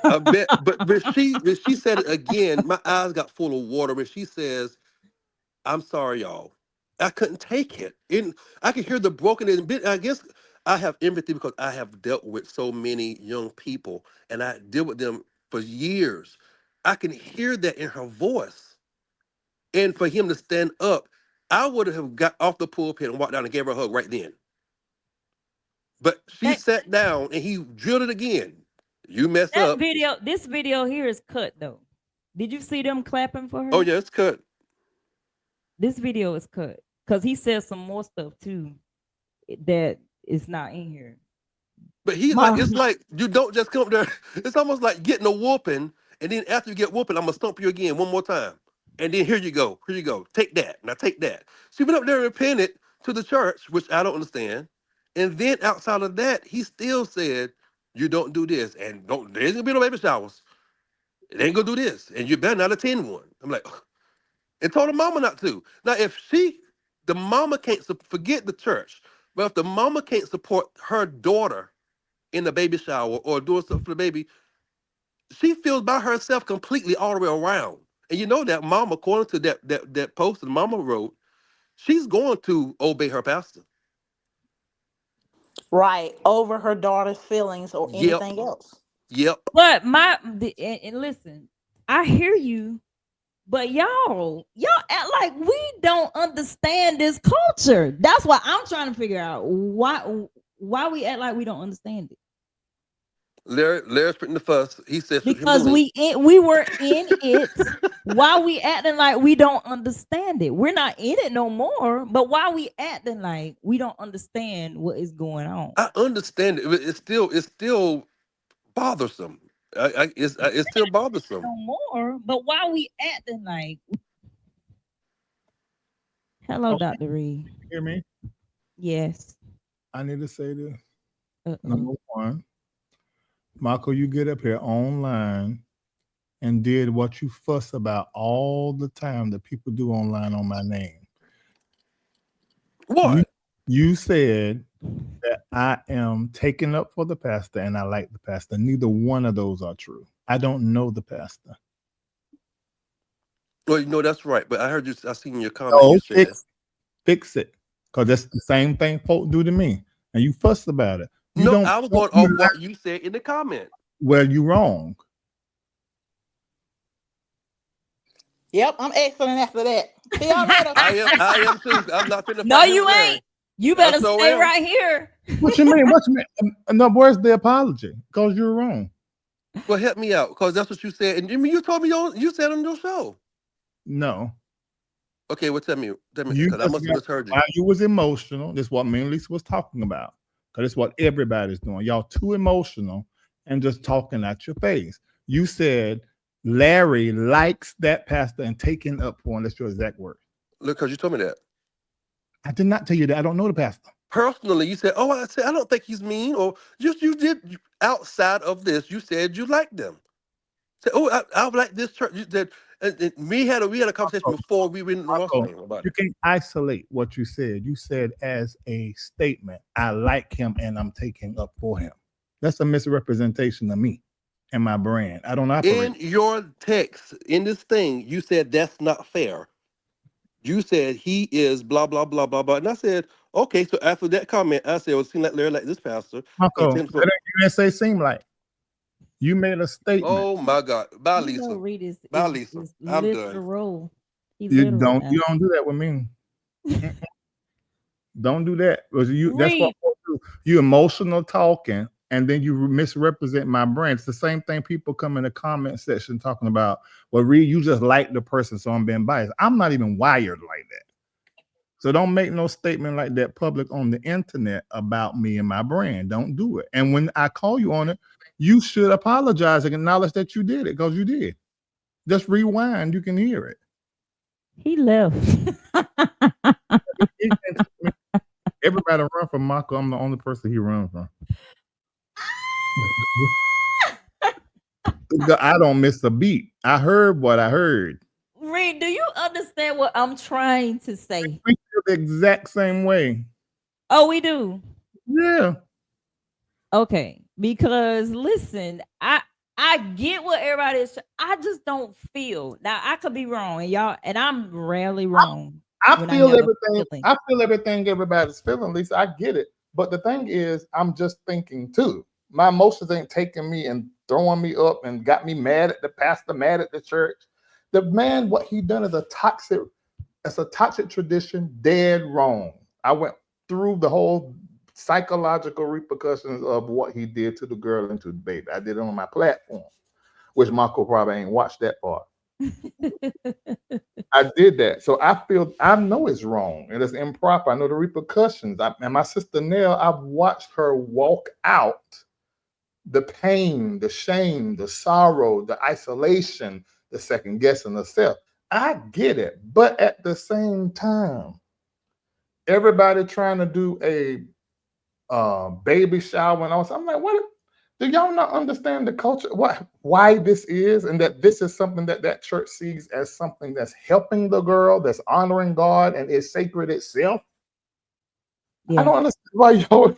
I bet, but when she said it again, my eyes got full of water. When she says, "I'm sorry, y'all," I couldn't take it. And I could hear the brokenness. I guess I have empathy because I have dealt with so many young people, and I deal with them for years. I can hear that in her voice, and for him to stand up, I would have got off the pulpit and walked down and gave her a hug right then. But she that sat down and he drilled it again. You mess that up. video, this video here is cut though. Did you see them clapping for Oh her? yeah, it's cut. This video is cut because he says some more stuff too that is not in here. But he like Ma, it's like you don't just come up there. It's almost like getting a whooping, and then after you get whooping, I'm gonna stomp you again one more time. And then here you go. Here you go. Take that. Now take that. She went up there and repented to the church, which I don't understand. And then outside of that, he still said, you don't do this. And don't there ain't gonna be no baby showers. It ain't gonna do this. And you better not attend one. I'm like, ugh. And told the mama not to. Now, if the mama can't forget the church, but if the mama can't support her daughter in the baby shower or doing stuff for the baby, she feels by herself completely all the way around. And you know that mama, according to that post that mama wrote, she's going to obey her pastor. Right. Over her daughter's feelings or Yep, anything else. yep. but and listen, I hear you, but y'all act like we don't understand this culture. That's why I'm trying to figure out why we act like we don't understand it. Larry's putting the fuss. He says shoot him the Because link. we were in it. Why we acting like we don't understand it? We're not in it no more. But why we acting like we don't understand what is going on? I understand it, but it's still bothersome. It's still bothersome. No more. But why we acting like? Hello, Okay, Dr. Reed. hear me? Yes. I need to say this. Uh-oh. Number one, Michael, you get up here online and did what you fuss about all the time that people do online on my name. What? You said that I am taking up for the pastor and I like the pastor. Neither one of those are true. I don't know the pastor. Well, you know that's right. But I heard you. I seen your comment. No, You said fix it. Because that's the same thing folk do to me. And you fuss about it. You no. don't I was going off what you said in the comment. well, you wrong. Yep, I'm excellent after that. See y'all later. I am too. I'm not finna No, fight him you with Larry. ain't. You I better so stay am. right here. What you mean? What you mean? No, where's the apology? Because you're wrong. Well, help me out, because that's what you said, and you told me you said on your show. No. Okay, well, tell me, You because I just must have got, misheard you. while you was emotional, this is what me and Lisa was talking about. Because it's what everybody's doing. Y'all too emotional and just talking at your face. You said Larry likes that pastor and taking up for him. That's your exact word. Look, because you told me that. I did not tell you that. I don't know the pastor. Personally, you said, "Oh, I don't think he's mean," or just outside of this, you said you liked them. Say, "Oh, I like this church." You said, and we had a conversation Marco, before we went in the Marco, washroom about you it. can't isolate what you said. You said as a statement, I like him and I'm taking up for him. That's a misrepresentation of me and my brand. I don't operate. In your text, in this thing, you said that's not fair. You said he is blah blah blah blah blah, and I said, okay. So after that comment, I said, "Well, it seems like Larry like this pastor." And Marco, Tim you didn't say seem like. You made a statement. "Oh my God, bye, You know, Lisa, Reed bye, Lisa. is I'm done." literal. He You literal don't now. you don't do that with me. Don't do that. Because that's what Reed, you emotional talking and then you misrepresent my brand. It's the same thing people come in the comment section talking about, well, Reed, you just like the person, so I'm being biased. I'm not even wired like that. So don't make no statement like that public on the internet about me and my brand. Don't do it. And when I call you on it, you should apologize and acknowledge that you did it, because you did. Just rewind, you can hear it. he left. Everybody run from Marco. I'm the only person he runs from. I don't miss a beat. I heard what I heard. Reed, do you understand what I'm trying to say? We feel the exact same way. Oh, we do. Yeah. Okay, because listen, I get what everybody is. I just don't feel. Now I could be wrong, and y'all, and I'm rarely wrong I when I feel have a everything. feeling. I feel everything everybody's feeling, Lisa. I get it. But the thing is, I'm just thinking too. My emotions ain't taking me and throwing me up and got me mad at the pastor, mad at the church. The man, what he done is it's a toxic tradition, dead wrong. I went through the whole psychological repercussions of what he did to the girl and to the baby. I did it on my platform, which Marco probably ain't watched that part. I did that. So I know it's wrong and it's improper. I know the repercussions. And my sister Nell, I've watched her walk out the pain, the shame, the sorrow, the isolation, the second guessing herself. I get it. But at the same time, everybody trying to do a baby shower and all. I'm like, what? Do y'all not understand the culture? Why this is, and that this is something that church sees as something that's helping the girl, that's honoring God, and is sacred itself? I Yeah, don't understand why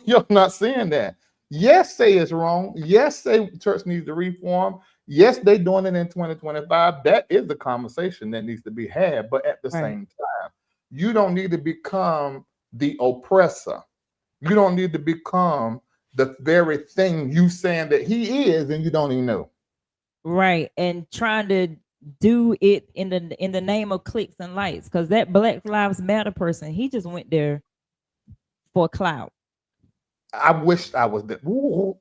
you're not seeing that. Yes, say it's wrong. Yes, say church needs to reform. Yes, they doing it in 2025. That is the conversation that needs to be had. But at the right. same time, you don't need to become the oppressor. You don't need to become the very thing you saying that he is, and you don't even know. Right, and trying to do it in the name of clicks and lights, because that Black Lives Matter person, he just went there for clout. I wish I was there. Ooh,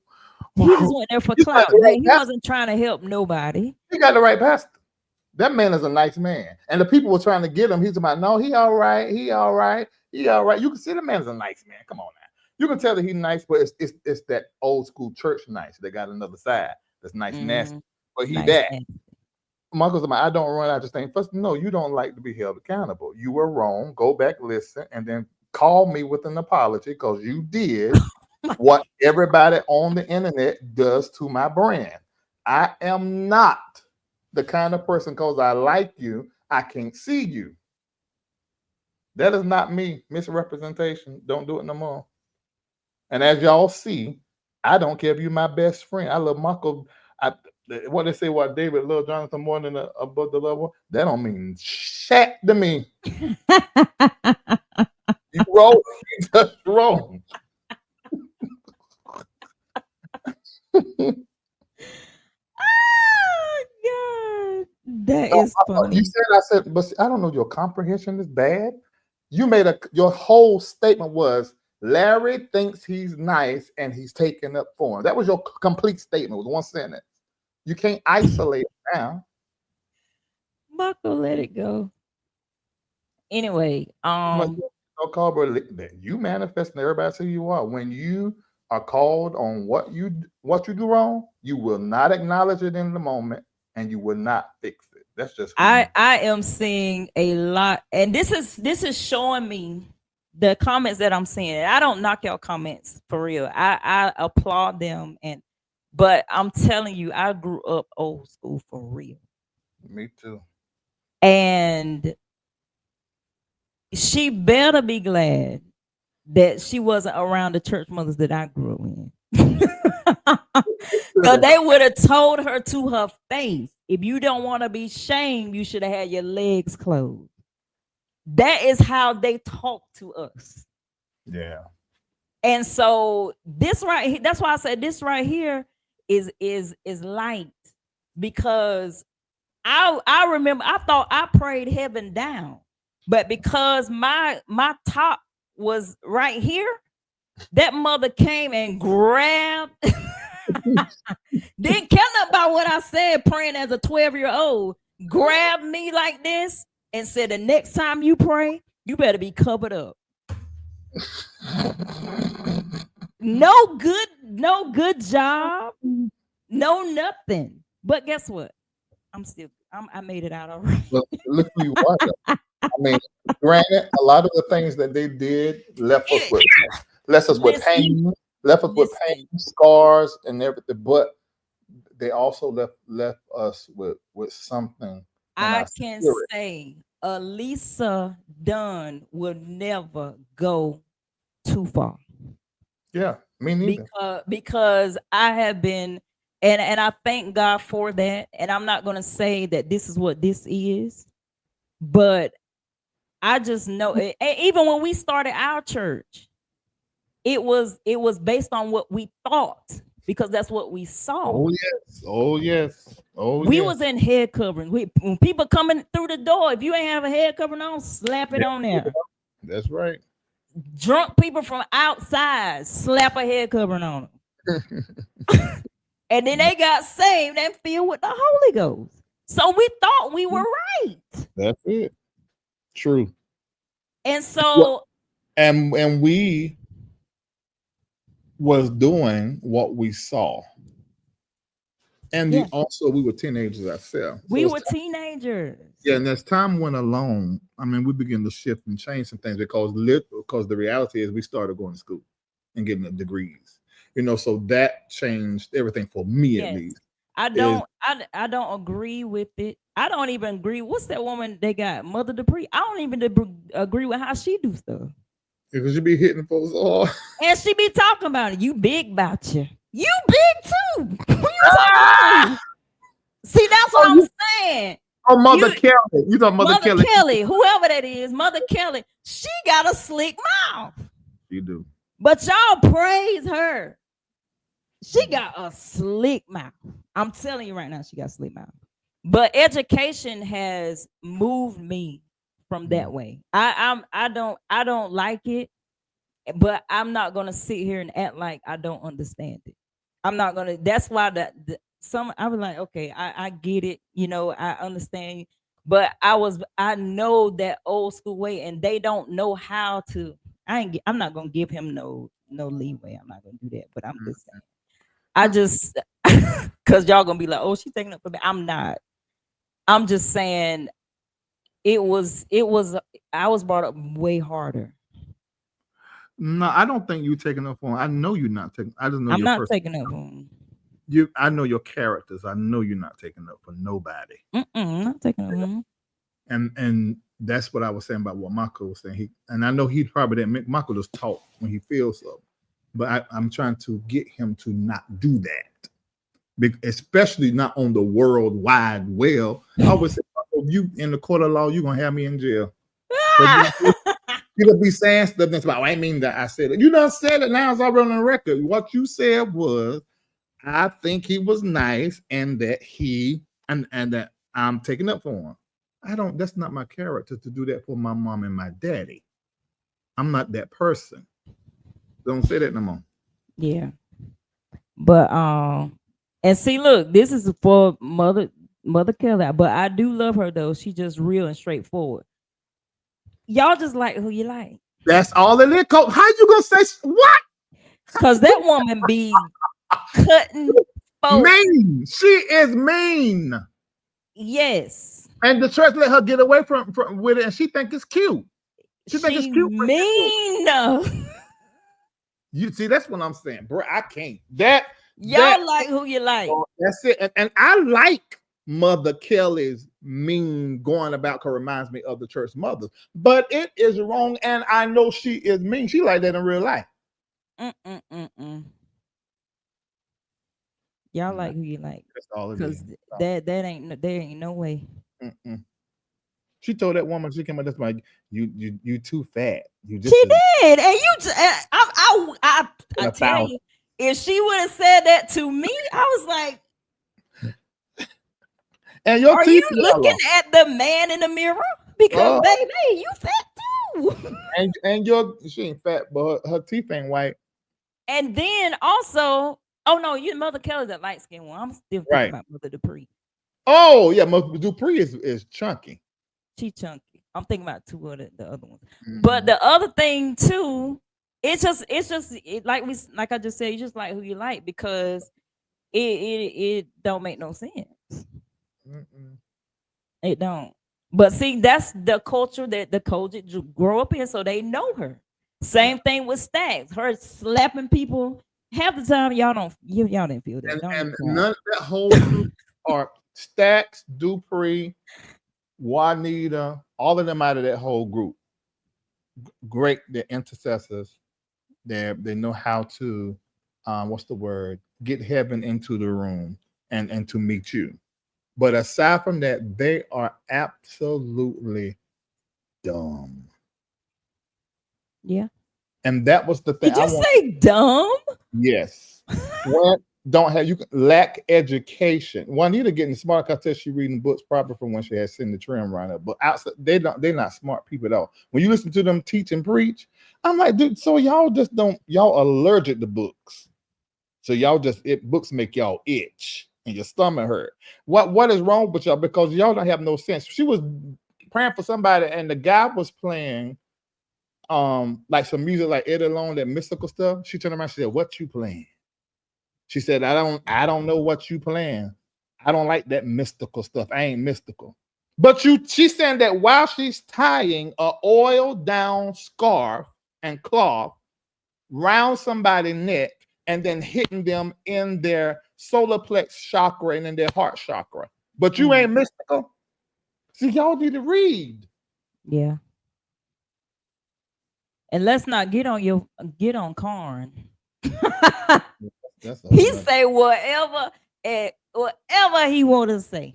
He just went there for you got clout. the right He pastor. wasn't trying to help nobody. You got the right pastor. That man is a nice man. And the people were trying to get him. He's about, no, he all right. He all right. He all right. You can see the man is a nice man. Come on now. You can tell that he's nice, but it's that old school church nice. They got another side that's nice and nasty. But he Nice. that. Marcos, I don't run. I just think first, no, you don't like to be held accountable. You were wrong. Go back, listen, and then call me with an apology, because you did what everybody on the internet does to my brand. I am not the kind of person, because I like you, I can't see you. That is not me. Misrepresentation. Don't do it no more. And as y'all see, I don't care if you're my best friend. I love Marco. I, what they say, what David loved Jonathan more than above the level, that don't mean shit to me. You wrong. You just wrong. Oh God, that No, is funny. you said, I said, but see, I don't know. Your comprehension is bad. You made your whole statement was Larry thinks he's nice and he's taking up for him. That was your complete statement. It was one sentence. You can't isolate it now. Marco, let it go. Anyway, Call, but you manifesting everybody who you are. When you are called on what you do wrong, you will not acknowledge it in the moment, and you will not fix it. That's just who you are. I am seeing a lot, and this is showing me the comments that I'm seeing. I don't knock your comments for real. I applaud them, but I'm telling you, I grew up old school for real. Me too. And she better be glad that she wasn't around the church mothers that I grew up in. Because they would have told her to her face, if you don't want to be shamed, you should have had your legs closed. That is how they talk to us. Yeah. And so this right here, that's why I said this right here is light, because I remember I thought I prayed heaven down, but because my top was right here, that mother came and grabbed. Didn't care nothing about what I said, praying as a 12-year-old. Grabbed me like this and said, the next time you pray, you better be covered up. No good job, no nothing. But guess what? I made it out all right. Look who you are. I mean, granted, a lot of the things that they did left us with pain, scars, and everything. But they also left us with something. I can say Elisa Dunn will never go too far. Yeah, me neither. Because I have been, and I thank God for that. And I'm not going to say that this is what this is, but I just know, even when we started our church, it was based on what we thought, because that's what we saw. Oh yes. We was in head covering. When people coming through the door, if you ain't have a head covering on, slap it on there. That's right. Drunk people from outside, slap a head covering on them. And then they got saved and filled with the Holy Ghost. So we thought we were right. That's it. True. And so and we was doing what we saw. And also we were teenagers ourselves. We were teenagers. Yeah, and as time went along, I mean, we began to shift and change some things because the reality is we started going to school and getting the degrees. So that changed everything for me, at least. I don't agree with it. I don't even agree. What's that woman they got, Mother Dupree? I don't even agree with how she do stuff. Because you be hitting folks hard. And she be talking about it. You big about you. You big too. Who you talking about? See, that's what I'm saying. Oh, Mother Kelly. You talking Mother Kelly? Kelly, whoever that is, Mother Kelly. She got a slick mouth. She do. But y'all praise her. She got a slick mouth. I'm telling you right now, she got a slick mouth. But education has moved me from that way. I don't like it, but I'm not gonna sit here and act like I don't understand it. I'm not gonna. That's why I was like, okay, I get it. I understand. But I know that old school way, and they don't know how to. I'm not gonna give him no leeway. I'm not gonna do that. But I'm just saying. I just because y'all gonna be like, oh, she's taking up for me. I'm not. I'm just saying I was brought up way harder. No, I don't think you taking up on. I know you're not taking. I just know I'm not taking up on you. I know your characters. I know you're not taking up for nobody. I'm not taking up on. And that's what I was saying about what Marco was saying. And I know he probably didn't make Marco just talk when he feels so. But I'm trying to get him to not do that, especially not on the worldwide well. I always say, you in the court of law, you're going to have me in jail. You'll be saying stuff that's about, I mean that I said it. You done said it, now it's already on the record. What you said was, I think he was nice and that and that I'm taking up for him. That's not my character to do that for my mom and my daddy. I'm not that person. Don't say that no more. Yeah. But And see, look, this is for Mother Kelly, but I do love her though. She just real and straightforward. Y'all just like who you like, That's all it is. How you gonna say what? cause that woman be cutting folk. Mean. She is mean. Yes, And the church let her get away from with it, and she think it's cute. She think it's she cute. mean. You see, that's what I'm saying, bro. I can't. That Y'all like who you like. that's it. And I like Mother Kelly's mean going about, because reminds me of the church mothers. But it is wrong, and I know she is mean. She like that in real life. Y'all like who you like. That's all it Because is. there ain't no way. She told that woman, she came up, that's like, you too fat. You just She did, and I tell you, if she would have said that to me, I was like, and your are teeth you looking at the man in the mirror? Because baby, you fat too. and she ain't fat, but her teeth ain't white. And then also, oh no, you Mother Kelly's a light skinned one. I'm still thinking about Mother Dupree. Oh yeah, Mother Dupree is chunky. She chunky. I'm thinking about two of the other ones. But the other thing too, it's just like I just said, you just like who you like, because it don't make no sense. It don't. But see, that's the culture that the Kojic grow up in, so they know her. Same thing with Stacks. Her slapping people. Half the time, y'all didn't feel that. And none of that whole group are Stacks, Dupree, Juanita, all of them out of that whole group. Great, they're intercessors. They know how to, what's the word? Get heaven into the room and to meet you. But aside from that, they are absolutely dumb. Yeah. And that was the thing. Did you say dumb? Yes. What don't have you lack education. Juanita getting smart because she reading books probably from when she had seen the trim run up. But outside, they're not smart people at all. When you listen to them teach and preach, I'm like, dude, so y'all allergic to books. So books make y'all itch and your stomach hurt. What is wrong with y'all? Because y'all don't have no sense. She was praying for somebody, and the guy was playing like some music like Eddie Long, that mystical stuff. She turned around, she said, "What you playing?" She said, I don't know what you playing. I don't like that mystical stuff. I ain't mystical. But she's saying that while she's tying a oil down scarf and cloth round somebody's neck and then hitting them in their solar plex chakra and in their heart chakra. But you ain't mystical. See, y'all need to read. Yeah. And let's not get on Karn. He say whatever he want to say.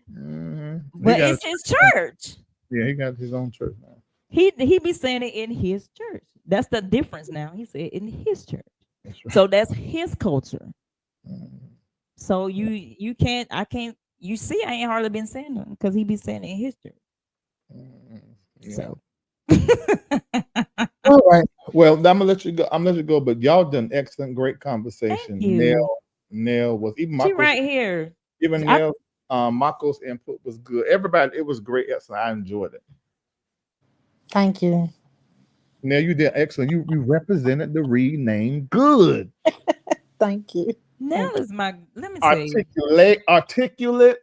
But it's his church. Yeah, he got his own church now. He be saying it in his church. That's the difference now. He said in his church. That's right. So that's his culture. So you can't, you see, I ain't hardly been saying nothing because he be saying it in his church. Yeah. So all right. Well, I'm gonna let you go. But y'all done excellent, great conversation. Nell was even she right here. Even Nell, Mako's input was good. Everybody, it was great. Excellent. I enjoyed it. Thank you. Nell, you did excellent. You represented the Reed name good. Thank you. Nell is my. Let me say, articulate.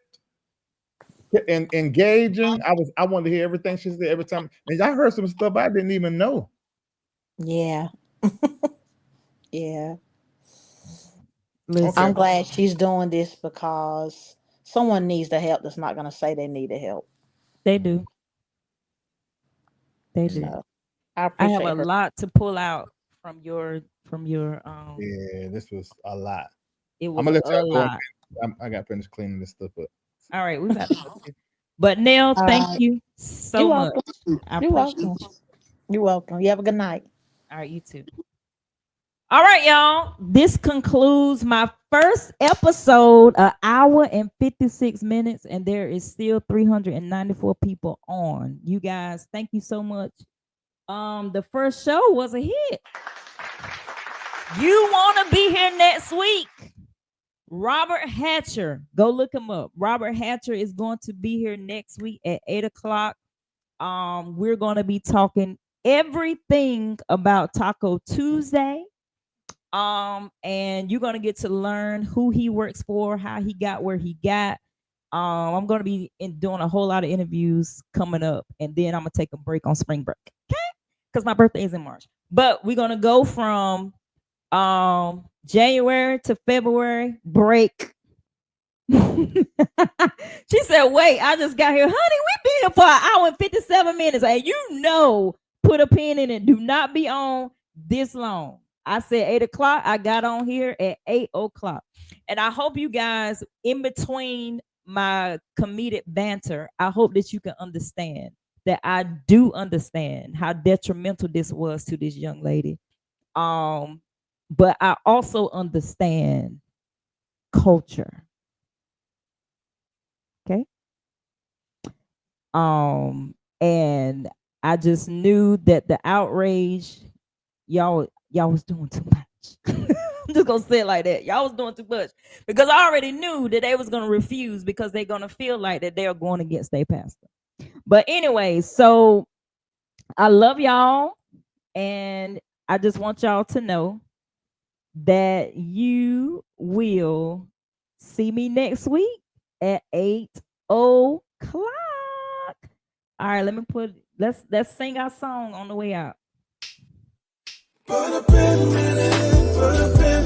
And engaging. I wanted to hear everything she said every time. And I heard some stuff I didn't even know. Yeah. Yeah. Listen. I'm glad she's doing this because someone needs the help that's not going to say they need the help. They do. They do. So, I have a lot to pull out from your Yeah, this was a lot. It was I'm gonna let a y'all lot. go. I got finished cleaning this stuff up. All right, we got to go. But Nell, thank you so much. You're welcome. You're welcome. You have a good night. All right, you too. All right, y'all. This concludes my first episode, an hour and 56 minutes, and there is still 394 people on. You guys, thank you so much. The first show was a hit. You want to be here next week? Robert Hatcher, go look him up. Robert Hatcher is going to be here next week at 8 o'clock. We're going to be talking everything about Taco Tuesday. And you're going to get to learn who he works for, how he got where he got. I'm going to be doing a whole lot of interviews coming up, and then I'm going to take a break on spring break. Okay? Because my birthday is in March. But we're going to go from January to February break. She said, wait, I just got here. Honey, we've been here for an hour and 57 minutes. And put a pin in it. Do not be on this long. I said 8 o'clock. I got on here at 8 o'clock. And I hope you guys, in between my comedic banter, I hope that you can understand that I do understand how detrimental this was to this young lady. But I also understand culture. Okay. And I just knew that the outrage, y'all was doing too much. I'm just gonna say it like that. Y'all was doing too much because I already knew that they was gonna refuse because they're gonna feel like that they're going against their pastor. But anyway, so I love y'all, and I just want y'all to know that you will see me next week at 8 o'clock. All right, let's sing our song on the way out. Put a pin in it, put a pin